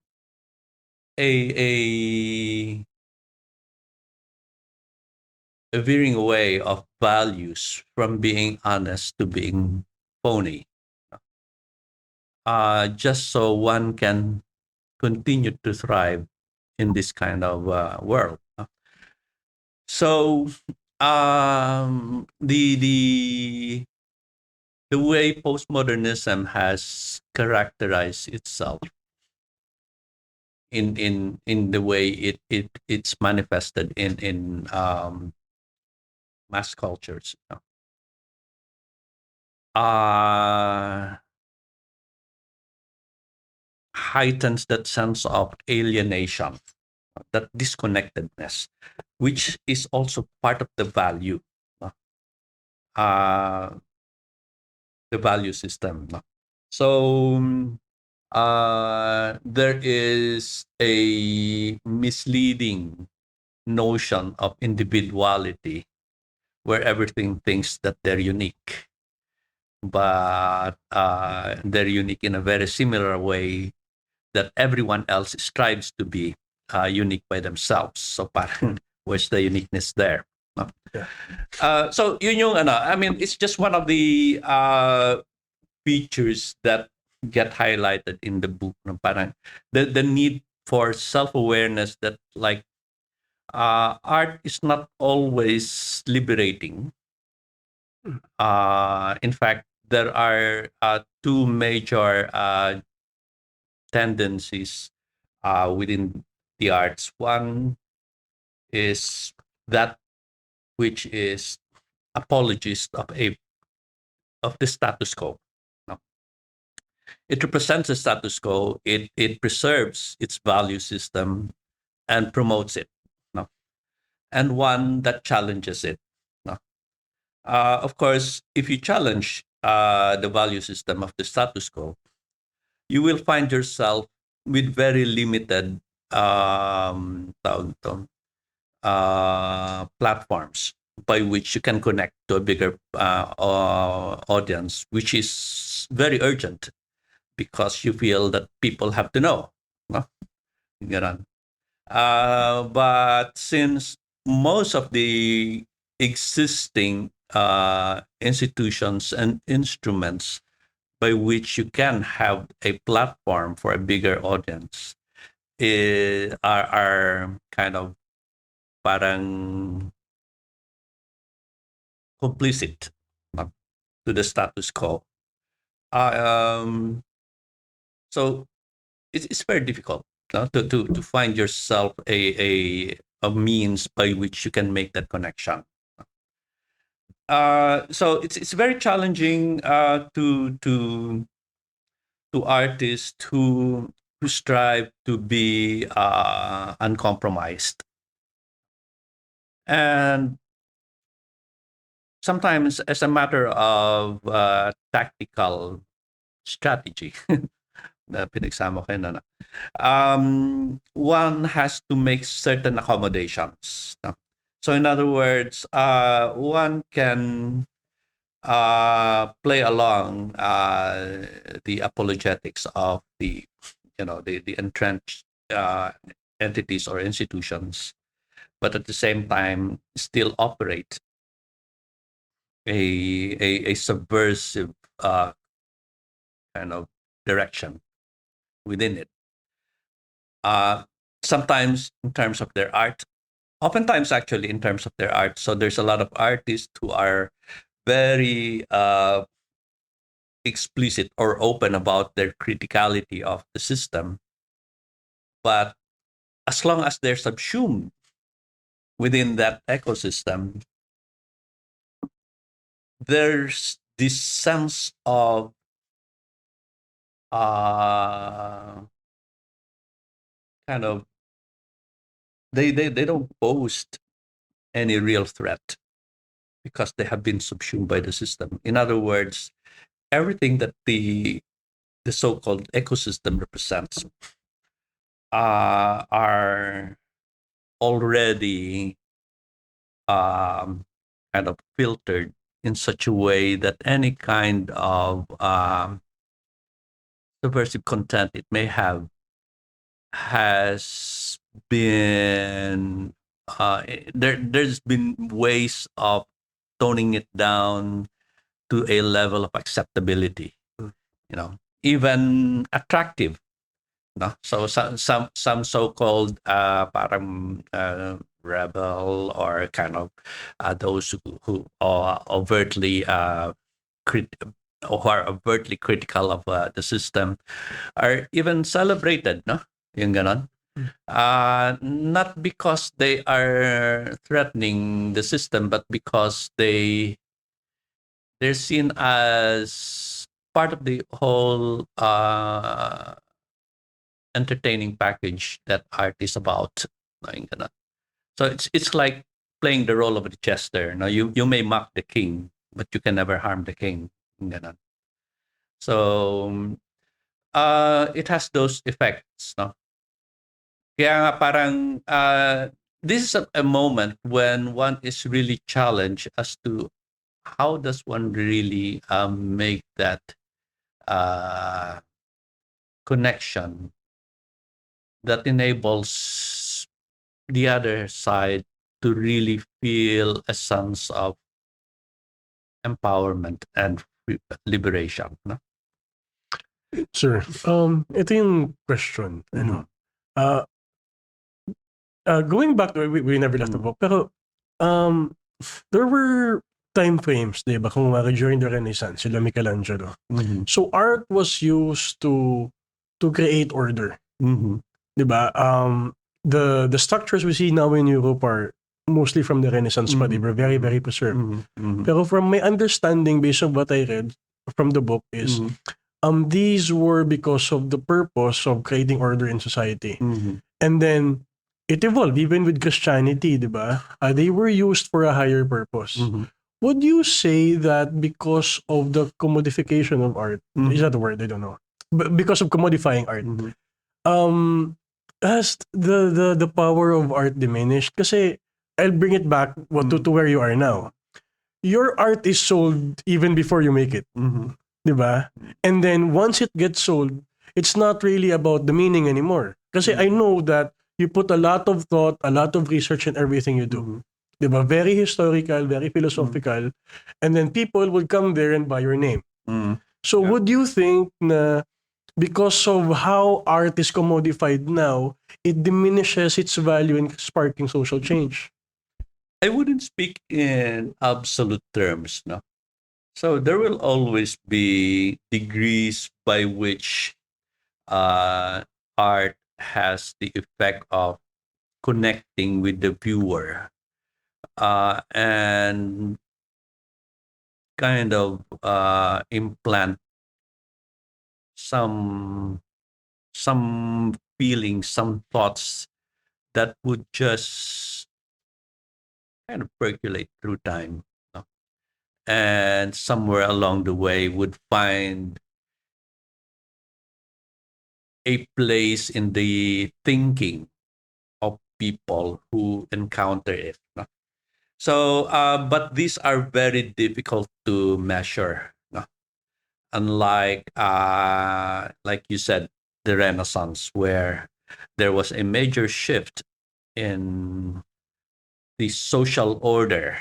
a a veering away of values from being honest to being phony, just so one can continue to thrive in this kind of world. So the way postmodernism has characterized itself in the way it's manifested in mass cultures, uh, heightens that sense of alienation, that disconnectedness, which is also part of uh, the value system. So there is a misleading notion of individuality where everything thinks that they're unique, but they're unique in a very similar way that everyone else strives to be unique by themselves. So parang where's the uniqueness there? No? Yeah. So yun yung ano, I mean, it's just one of the features that get highlighted in the book. No? Parang the need for self-awareness that like art is not always liberating. In fact, there are two major tendencies within the arts. One is that which is apologist of the status quo. No? It represents the status quo. It preserves its value system and promotes it. No? And one that challenges it. No? Of course, if you challenge the value system of the status quo, you will find yourself with very limited tawag ito, platforms by which you can connect to a bigger audience, which is very urgent because you feel that people have to know. No? Ganon. But since most of the existing institutions and instruments by which you can have a platform for a bigger audience are kind of parang complicit to the status quo. Um, so it's very difficult to find yourself a means by which you can make that connection. So it's very challenging to artists who strive to be uncompromised, and sometimes as a matter of tactical strategy. Na pinagsama ko yun, ano. One has to make certain accommodations. No? So in other words, one can play along the apologetics of the entrenched entities or institutions, but at the same time still operate a subversive kind of direction within it. Sometimes in terms of their art, oftentimes actually in terms of their art. So there's a lot of artists who are very explicit or open about their criticality of the system. But as long as they're subsumed within that ecosystem, there's this sense of kind of they don't boast any real threat because they have been subsumed by the system. In other words, everything that the so-called ecosystem represents are already um, kind of filtered in such a way that any kind of subversive content it may have has been there's been ways of toning it down to a level of acceptability, you know, even attractive. No? So some so-called parang rebel or kind of those who are overtly who are overtly critical of the system are even celebrated, no? Yung ganon. Not because they are threatening the system, but because they're seen as part of the whole entertaining package that art is about. Yung ganon. So it's like playing the role of the jester. Now you may mock the king, but you can never harm the king. Yung ganon. So it has those effects, no? Kaya nga parang this is a moment when one is really challenged as to how does one really make that uh, connection that enables the other side to really feel a sense of empowerment and liberation. No? Sir, ito yung question. Ano? Uh, going back, we never left the book, pero um, there were time frames, di ba? Kung during the Renaissance, sila Michelangelo. So art was used to create order. Di ba? The structures we see now in Europe are mostly from the Renaissance pa, they were very, very preserved. Pero from my understanding, based on what I read from the book is, these were because of the purpose of creating order in society. And then, it evolved, even with Christianity, di ba? They were used for a higher purpose. Would you say that because of the commodification of art, is that the word? I don't know. But because of commodifying art, has the power of art diminished? Kasi I'll bring it back to where you are now. Your art is sold even before you make it. Diba? And then once it gets sold, it's not really about the meaning anymore. Kasi I know that you put a lot of thought, a lot of research in everything you do. Diba? Very historical, very philosophical. And then people would come there and buy your name. So would you think na because of how art is commodified now, it diminishes its value in sparking social change? I wouldn't speak in absolute terms, no. So there will always be degrees by which art has the effect of connecting with the viewer and kind of implant some feelings, some thoughts that would just kind of percolate through time, no? And somewhere along the way would find a place in the thinking of people who encounter it, no? So but these are very difficult to measure, no? Unlike like you said, the Renaissance, where there was a major shift in the social order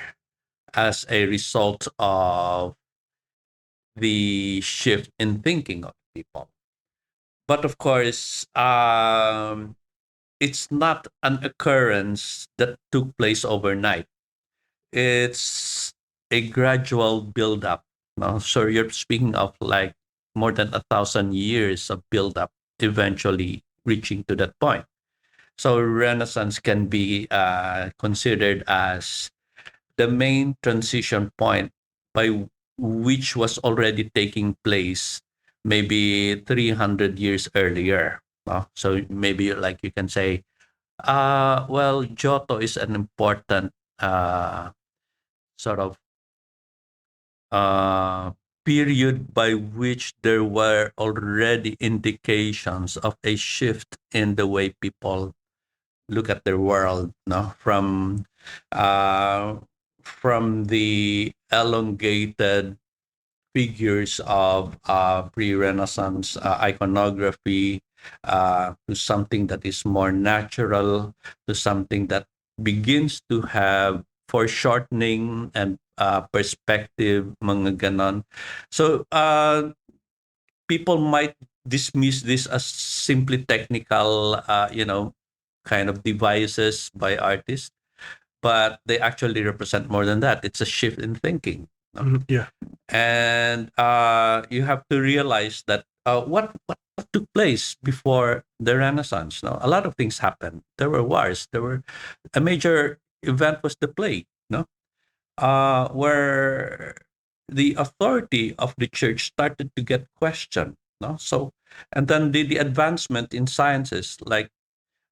as a result of the shift in thinking of people. But of course, it's not an occurrence that took place overnight. It's a gradual build-up. No? So you're speaking of like more than 1,000 years of build-up, eventually reaching to that point. So Renaissance can be considered as the main transition point by which was already taking place maybe 300 years earlier. So maybe like you can say, well, Giotto is an important sort of period by which there were already indications of a shift in the way people look at their world, no? Uh, from the elongated figures of pre-Renaissance iconography to something that is more natural, to something that begins to have foreshortening and perspective, mga ganon. So people might dismiss this as simply technical, kind of devices by artists, but they actually represent more than that. It's a shift in thinking. No? Yeah. And you have to realize that what took place before the Renaissance. No, a lot of things happened. There were wars. There were a major event was the plague. No, where the authority of the church started to get questioned. No, so and then the advancement in sciences like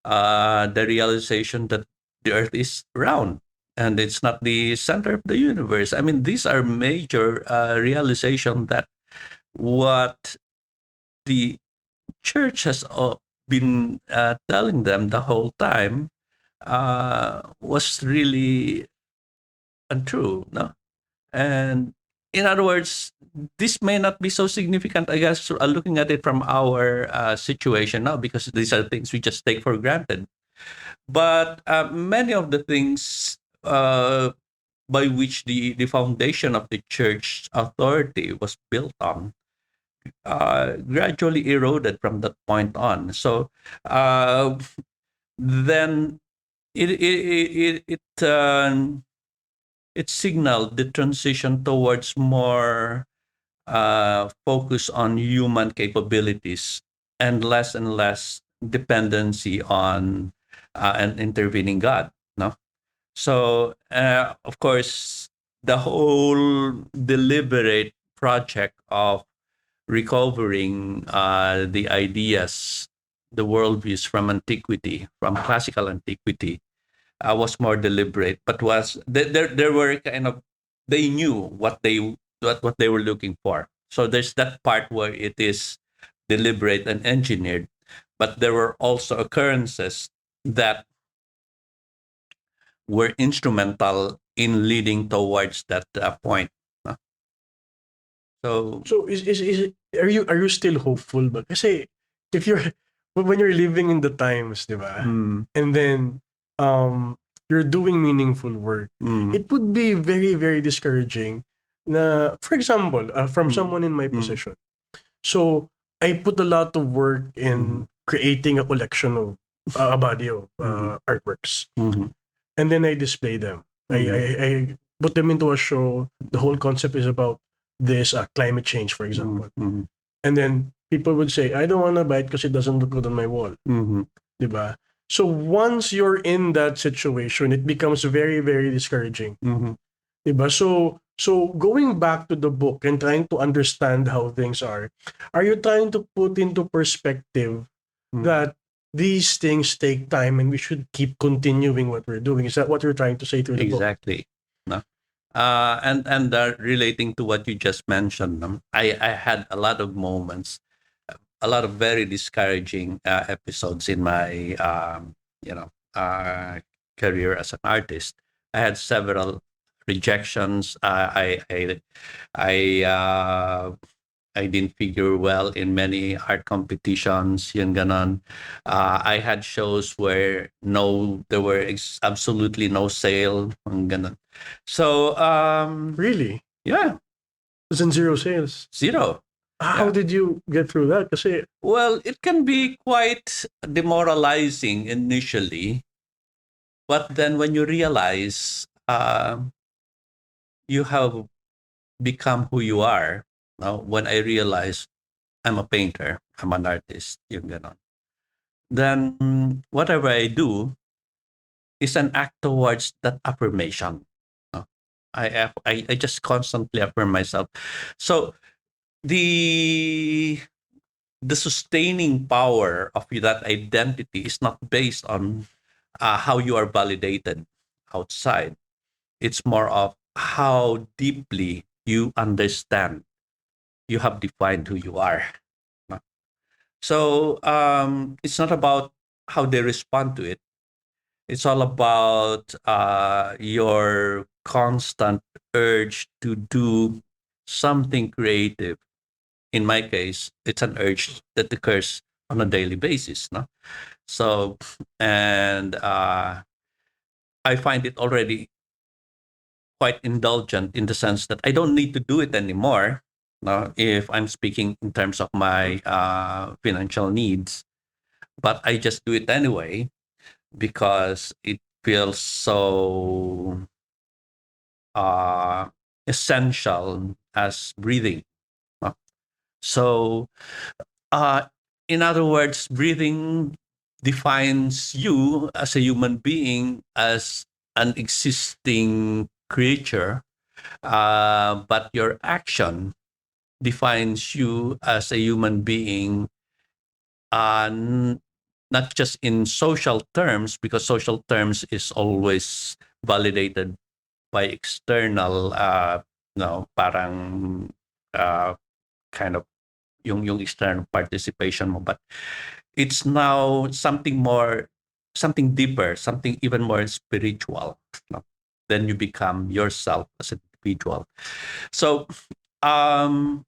the realization that the Earth is round and it's not the center of the universe. I mean, these are major realization that what the church has been telling them the whole time was really untrue. No, and in other words, this may not be so significant, I guess, looking at it from our situation now, because these are things we just take for granted. But many of the things by which the foundation of the church authority was built on gradually eroded from that point on. So then it signaled the transition towards more focus on human capabilities and less dependency on an intervening God. No, so of course the whole deliberate project of recovering the ideas, the worldviews from antiquity, from classical antiquity, was more deliberate, but was there were kind of they knew what they were looking for. So there's that part where it is deliberate and engineered, but there were also occurrences that were instrumental in leading towards that point. No? So So are you still hopeful ba? Kasi if you're when you're living in the times, 'di ba? mm, And then you're doing meaningful work. mm, It would be very very discouraging na for example, from mm, someone in my mm, position. So I put a lot of work mm, in creating a collection of a body of mm, artworks, mm, and then I display them. mm, I put them into a show. The whole concept is about this climate change, for mm, example. mm, And then people would say, I don't want to buy it because it doesn't look good on my wall. mm, Diba? So once you're in that situation, it becomes very, very discouraging. mm, Diba? So going back to the book and trying to understand how things are you trying to put into perspective mm. that these things take time and we should keep continuing what we're doing? Is that what you're trying to say through the book? Exactly. No? And relating to what you just mentioned, I had a lot of moments, a lot of very discouraging episodes in my you know career as an artist. I had several rejections. I didn't figure well in many art competitions, yun ganon. I had shows where there were absolutely no sale, yung ganon. So, Really? yeah, As in zero sales? zero. How Yeah. did you get through that? Kasi, Well, it can be quite demoralizing initially, but then when you realize you have become who you are, when I realized I'm a painter, I'm an artist, yung ganon. Then whatever I do is an act towards that affirmation. No? I just constantly affirm myself. So the the sustaining power of that identity is not based on how you are validated outside. It's more of how deeply you understand you have defined who you are. No? So it's not about how they respond to it. It's all about your constant urge to do something creative. In my case, it's an urge that occurs on a daily basis. No? So, and I find it already quite indulgent in the sense that I don't need to do it anymore. No, if I'm speaking in terms of my financial needs, but I just do it anyway because it feels so uh, essential as breathing. No? So, uh, in other words, breathing defines you as a human being, as an existing creature, but your action defines you as a human being, not just in social terms, because social terms is always validated by external, parang uh, kind of yung external participation mo. But it's now something more, something deeper, something even more spiritual. No? Then you become yourself as an individual. So, um,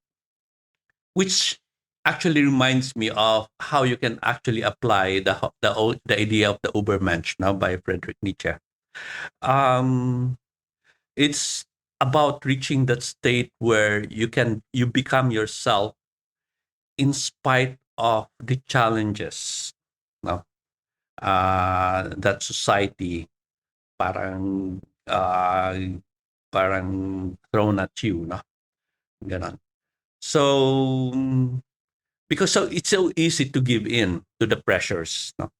which actually reminds me of how you can actually apply the idea of the Übermensch now by Friedrich Nietzsche. Um, it's about reaching that state where you become yourself in spite of the challenges, no? That society parang uh, parang thrown at you, no? Ganon. So because so it's so easy to give in to the pressures, no?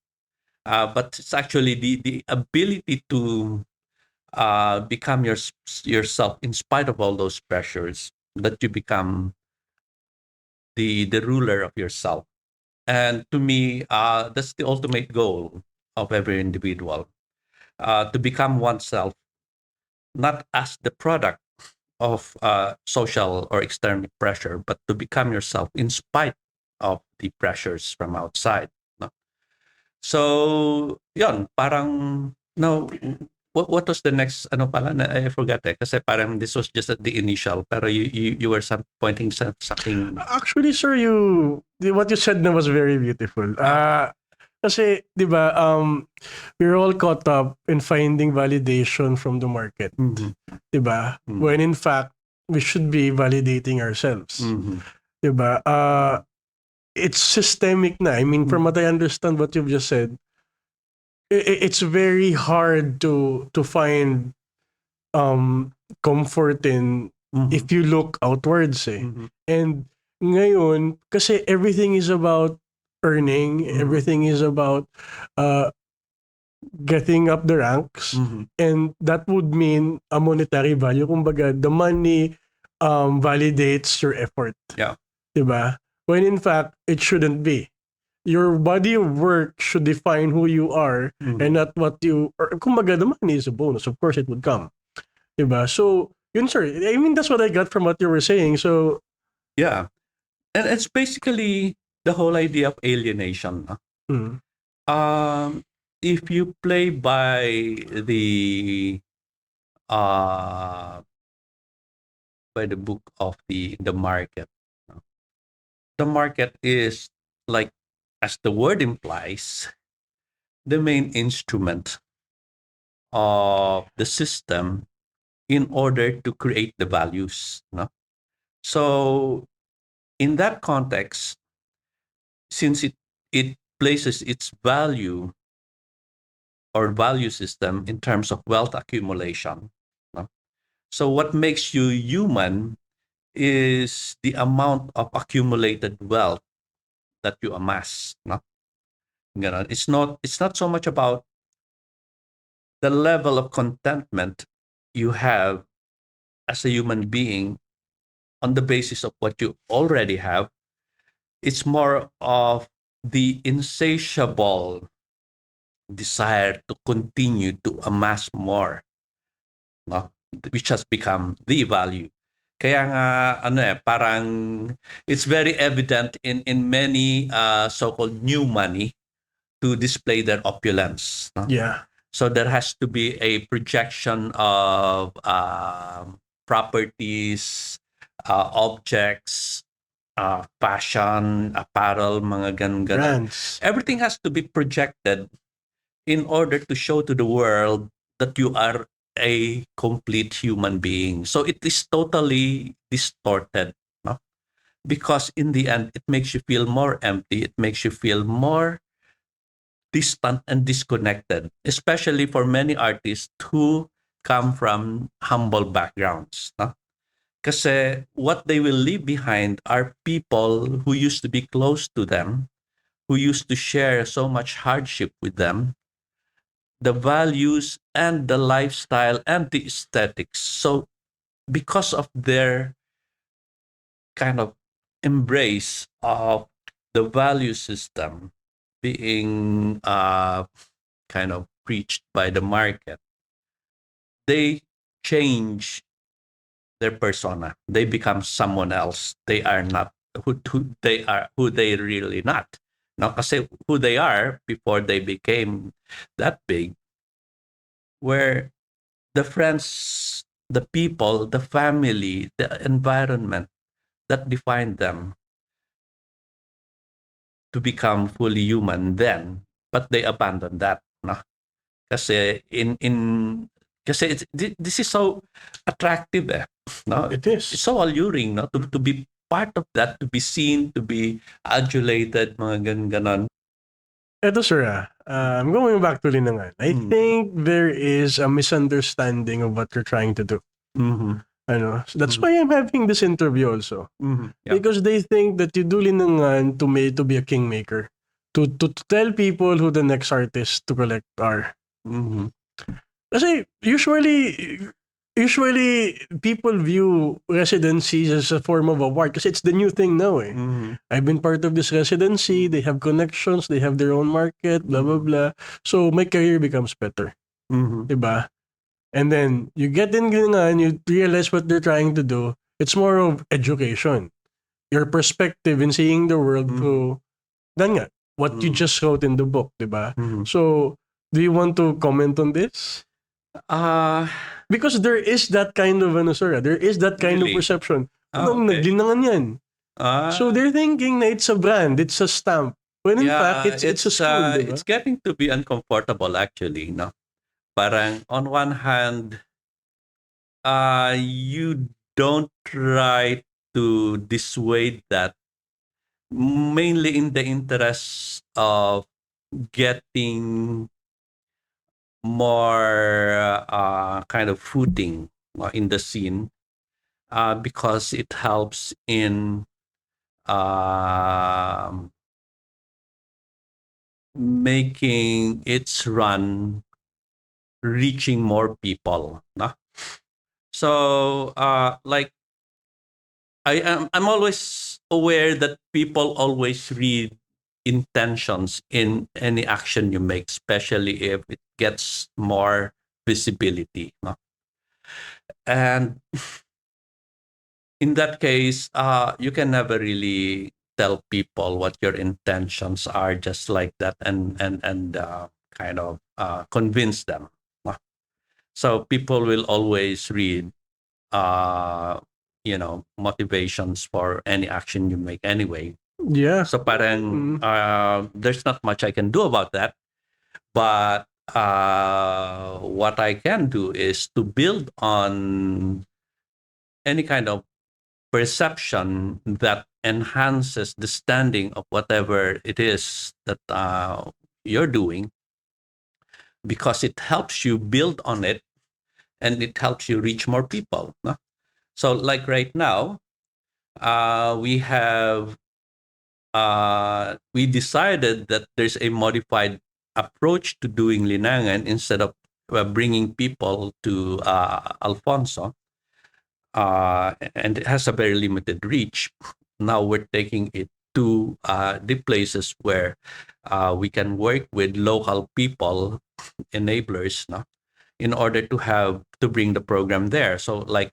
But it's actually the ability to become yourself in spite of all those pressures that you become the ruler of yourself. And to me, that's the ultimate goal of every individual, to become oneself, not as the product of social or external pressure, but to become yourself in spite of the pressures from outside. No? So, yon, parang, no, what was the next, ano pala, I forgot eh, kasi parang this was just at the initial, pero you were pointing something. Actually, sir, what you said na was very beautiful. Kasi, di ba, we're all caught up in finding validation from the market. Mhm. Di ba? Mhm. When in fact, we should be validating ourselves. Mhm. Di ba? It's systemic na. I mean, from what I understand what you've just said, it's very hard to find comfort in Mhm. if you look outwards eh. Mhm. And ngayon, kasi everything is about earning, everything is about uh, getting up the ranks, and that would mean a monetary value. Kumbaga, the money validates your effort. Yeah. Diba? When in fact, it shouldn't be. Your body of work should define who you are and not what you, or kumbaga, the money is a bonus. Of course, it would come. Diba? So, yun sir. I mean, that's what I got from what you were saying. So, Yeah. And it's basically the whole idea of alienation. No? mm, Um, if you play uh by the book of the market, no? The market is, like, as the word implies, the main instrument of the system in order to create the values. No? So in that context, since it places its value or value system in terms of wealth accumulation. No? So what makes you human is the amount of accumulated wealth that you amass. No? Ganon. It's not so much about the level of contentment you have as a human being on the basis of what you already have. It's more of the insatiable desire to continue to amass more, no? Which has become the value. Kaya nga parang it's very evident in many so-called new money to display their opulence. No? Yeah. So there has to be a projection of properties, objects, fashion, apparel, mga ganun. Brands. Everything has to be projected in order to show to the world that you are a complete human being. So it is totally distorted, no? Because in the end, it makes you feel more empty. It makes you feel more distant and disconnected, especially for many artists who come from humble backgrounds. No? Kasi what they will leave behind are people who used to be close to them, who used to share so much hardship with them, the values and the lifestyle and the aesthetics. So because of their kind of embrace of the value system being kind of preached by the market, they change their persona. They become someone else. They are not who they are, who they really not. No, kasi who they are before they became that big were the friends, the people, the family, the environment that defined them to become fully human then, but they abandoned that, no? Kasi kasi this is so attractive, no? It is. It's so alluring, no? To be part of that, to be seen, to be adulated, mga ganon. Eto sir, I'm going back to Linangan. I Mm. think there is a misunderstanding of what you're trying to do. Mm-hmm. Ano? So that's why I'm having this interview also. Mm-hmm. Yeah. Because they think that you do Linangan to be a kingmaker. To tell people who the next artist to collect are. Mm-hmm. Kasi usually people view residencies as a form of award kasi it's the new thing now eh. Mm-hmm. I've been part of this residency, they have connections, they have their own market, blah blah blah. So my career becomes better. Mm-hmm. Diba? And then you get in Linangan, you realize what they're trying to do. It's more of education. Your perspective in seeing the world through nga, what you just wrote in the book, diba? Mm-hmm. So, do you want to comment on this? Because there is that kind of there is that kind Really? of perception. Okay. Naglinangan yan. So So they're thinking na it's a brand, it's a stamp. When in fact, it's a school, diba? it's getting to be uncomfortable actually, no? Parang on one hand, you don't try to dissuade that mainly in the interest of getting more kind of footing in the scene because it helps in making its run reaching more people. No? So like I'm always aware that people always read intentions in any action you make, especially if it gets more visibility. No? And in that case, you can never really tell people what your intentions are just like that and kind of convince them. No? So people will always read motivations for any action you make anyway. Yeah. So parang there's not much I can do about that. But what I can do is to build on any kind of perception that enhances the standing of whatever it is that you're doing, because it helps you build on it and it helps you reach more people. No? So like right now, we decided that there's a modified approach to doing Linangan instead of bringing people to Alfonso, and it has a very limited reach. Now we're taking it to the places where we can work with local people, enablers, no? In order to bring the program there. So like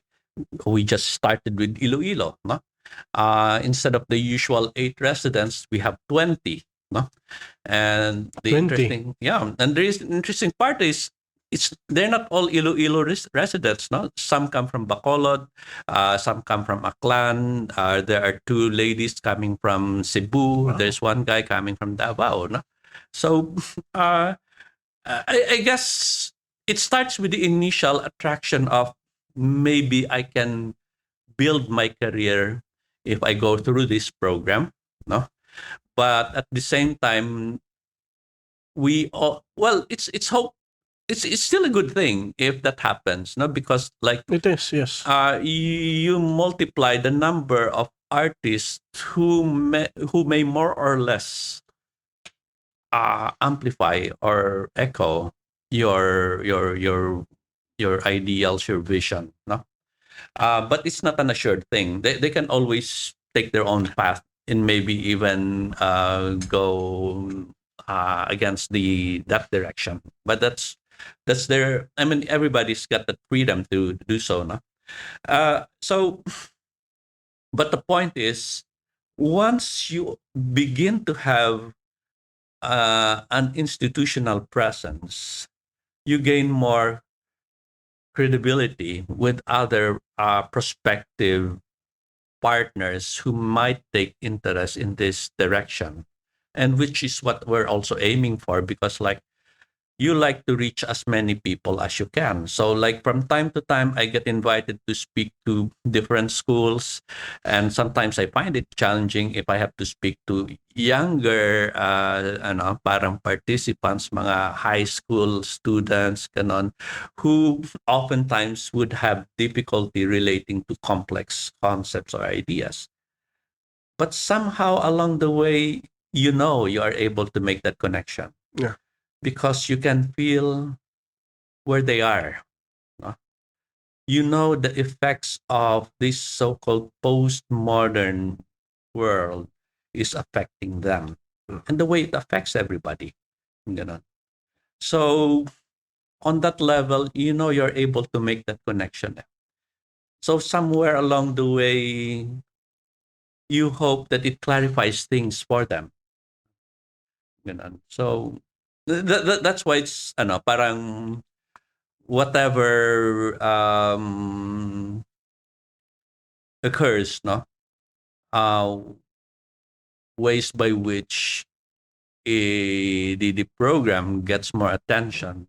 we just started with Iloilo, no? Instead of the usual 8 residents, we have 20, no? And the 20. interesting part is they're not all Iloilo residents, no? Some come from Bacolod, some come from Aklan. There are 2 ladies coming from Cebu. Wow. There's one guy coming from Davao, no? So uh, I guess it starts with the initial attraction of maybe I can build my career if I go through this program, no? But at the same time, we all, well, it's hope. It's still a good thing if that happens, no? Because like It is, yes. you multiply the number of artists who may more or less amplify or echo your ideals, your vision, no? But it's not an assured thing. They can always take their own path and maybe even go against that direction. But that's their. I mean, everybody's got the freedom to do so, no? So, but the point is, once you begin to have an institutional presence, you gain more credibility with other prospective partners who might take interest in this direction, and which is what we're also aiming for, because like you like to reach as many people as you can. So like from time to time I get invited to speak to different schools, and sometimes I find it challenging if I have to speak to younger parang participants, mga high school students ganon, who oftentimes would have difficulty relating to complex concepts or ideas. But somehow along the way, you are able to make that connection Yeah. because you can feel where they are. No? You know the effects of this so-called postmodern world is affecting them, and the way it affects everybody. Ganon. So on that level, you're able to make that connection. So somewhere along the way, you hope that it clarifies things for them. Ganon. So that's why it's parang whatever occurs, no, uh ways by which the program gets more attention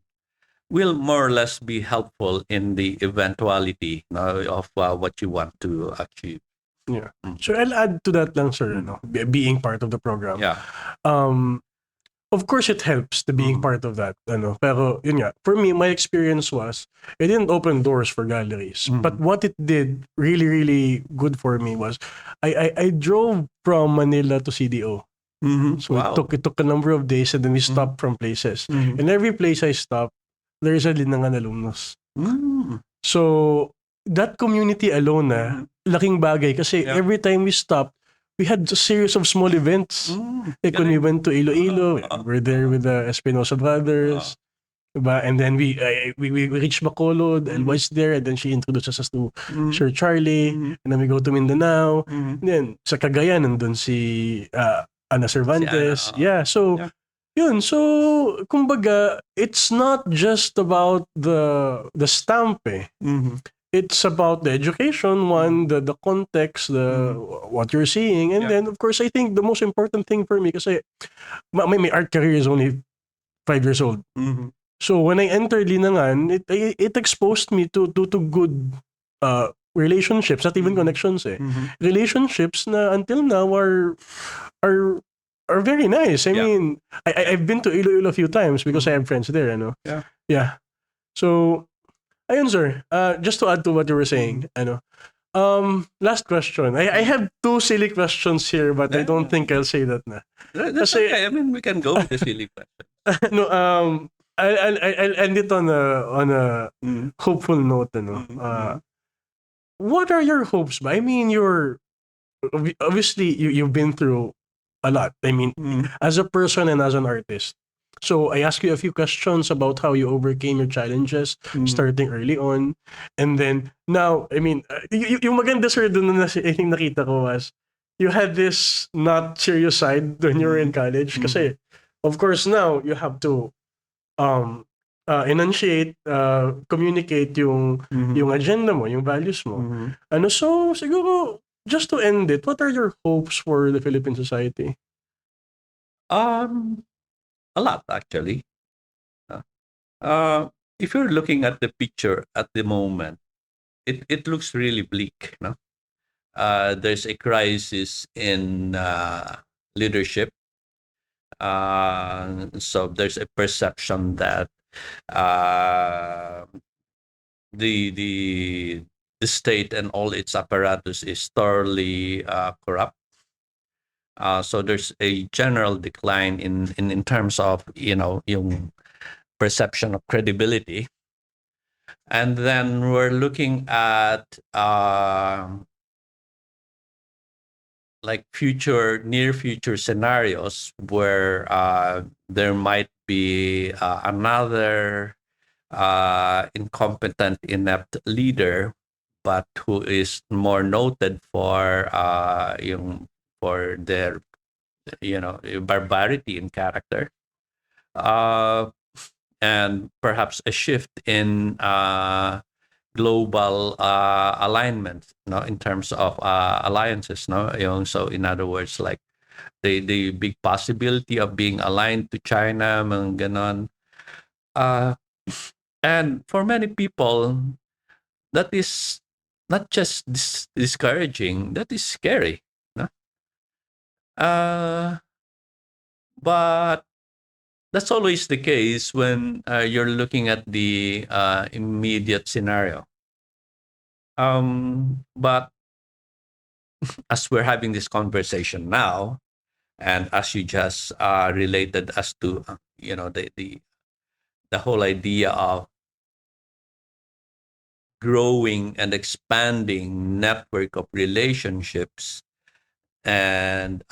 will more or less be helpful in the eventuality, no, of what you want to achieve. Yeah. So I'll add to that lang, sir, being part of the program. Yeah. Of course, it helps to being part of that. Pero yun nga, for me, my experience was, it didn't open doors for galleries. But what it did really, really good for me was, I drove from Manila to CDO. So Wow. it took a number of days, and then we stopped from places. And every place I stopped, there is a Linangan alumnus. So that community alone laking bagay kasi every time we stopped, we had a series of small events. Like when we went to Iloilo, we're there with the Espinosa brothers. Diba? And then we reached Bacolod, and was there, and then she introduced us to Sir Charlie, and then we go to Mindanao. And then sa Cagayan, nandun si Ana Cervantes. Ana, So yun, so kumbaga, it's not just about the stamp It's about the education, the context, what you're seeing, and then of course I think the most important thing for me, kasi my art career is only 5 years old. So when I entered Linangan, it exposed me to good relationships, not even connections relationships na until now are very nice. I mean, I've been to Iloilo a few times because I have friends there, Yeah. So ayun, sir. Just to add to what you were saying, last question. I have 2 silly questions here, but I don't think I'll say that na. That's Kasi- okay. I mean, we can go with the silly question. No, I'll end it on a hopeful note, what are your hopes ba? I mean, obviously you've been through a lot. I mean, as a person and as an artist, So I ask you a few questions about how you overcame your challenges starting early on. And then now, I mean, yung maganda sir dun na I think nakita ko was, you had this not serious side when you were in college. Kasi, of course now, you have to um, enunciate, communicate yung agenda mo, yung values mo. Ano, so siguro, just to end it, what are your hopes for the Philippine society? Um, a lot actually. Uh, if you're looking at the picture at the moment, it looks really bleak. No, there's a crisis in leadership. So there's a perception that uh, the the the state and all its apparatus is thoroughly corrupt. So there's a general decline in terms of yung perception of credibility, and then we're looking at like near future scenarios where there might be another incompetent, inept leader, but who is more noted for for their barbarity in character, uh, and perhaps a shift in global alignment, no, in terms of alliances, no, so in other words, like the big possibility of being aligned to China, mga ganon. Uh, and for many people, that is not just discouraging, that is scary, no? Uh, but that's always the case when you're looking at the immediate scenario. But as we're having this conversation now, and as you just related as to the whole idea of growing and expanding network of relationships and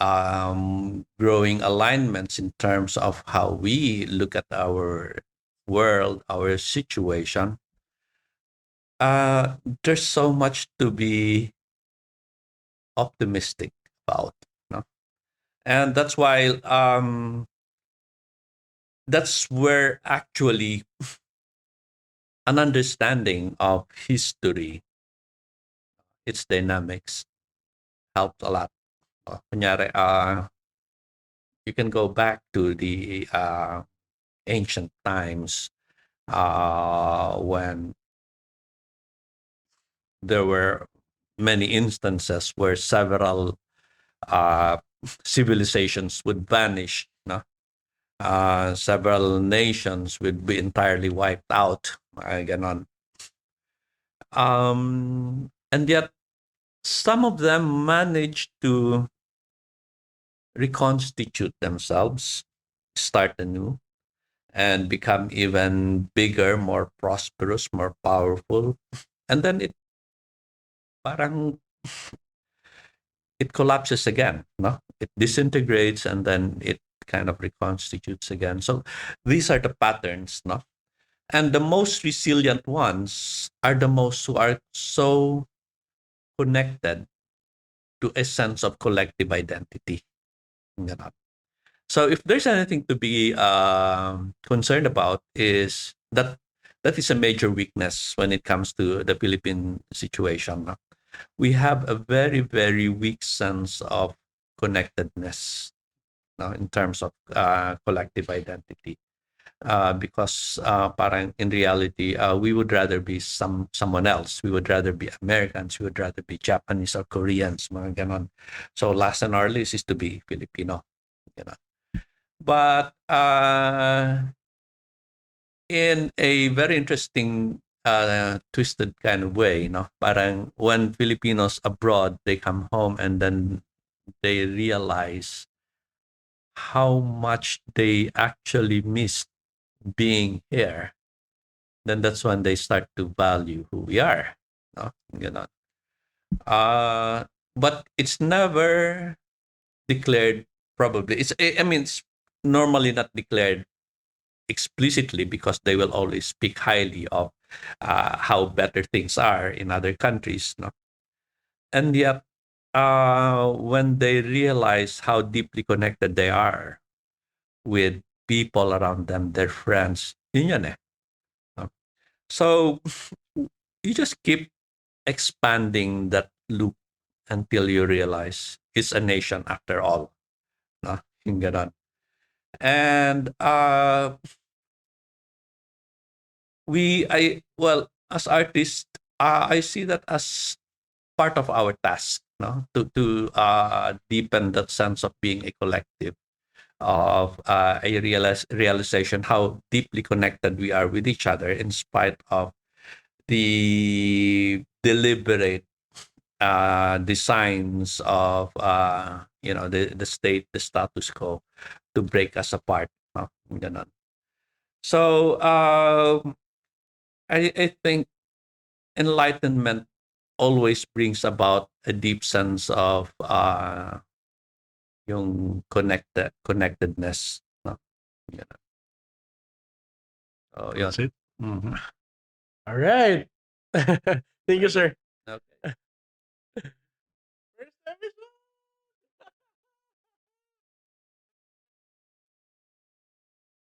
growing alignments in terms of how we look at our world, our situation, there's so much to be optimistic about, no? And that's where actually an understanding of history, its dynamics, helped a lot. Kunyari, you can go back to the ancient times when there were many instances where several uh, civilizations would vanish. No? Several nations would be entirely wiped out. Ganon. And yet, some of them managed to reconstitute themselves, start anew, and become even bigger, more prosperous, more powerful. And then parang it collapses again, no? It disintegrates and then it kind of reconstitutes again. So these are the patterns, no? And the most resilient ones are the most who are so connected to a sense of collective identity. Ganon. So if there's anything to be concerned about, is that is a major weakness when it comes to the Philippine situation. No? We have a very, very weak sense of connectedness, no, in terms of collective identity. Because parang in reality, we would rather be someone else. We would rather be Americans. We would rather be Japanese or Koreans, mga ganon. So last on our list is to be Filipino. You know. But in a very interesting twisted kind of way, parang when Filipinos abroad, they come home and then they realize how much they actually miss being here, then that's when they start to value who we are. No? Ganon. But it's never declared, probably. I mean, it's normally not declared explicitly because they will always speak highly of how better things are in other countries, no? And yet, when they realize how deeply connected they are with people around them, their friends, yun yan eh. No? So you just keep expanding that loop until you realize it's a nation after all. No? Yung ganon. And well, as artists, I see that as part of our task, no, to deepen that sense of being a collective, of a realization how deeply connected we are with each other in spite of the deliberate designs of the state, the status quo, to break us apart, no? Ganon. So I think enlightenment always brings about a deep sense of yung connectedness, no? Yun. So yun. That's it. Mhm. All right. Thank you, sir. Okay.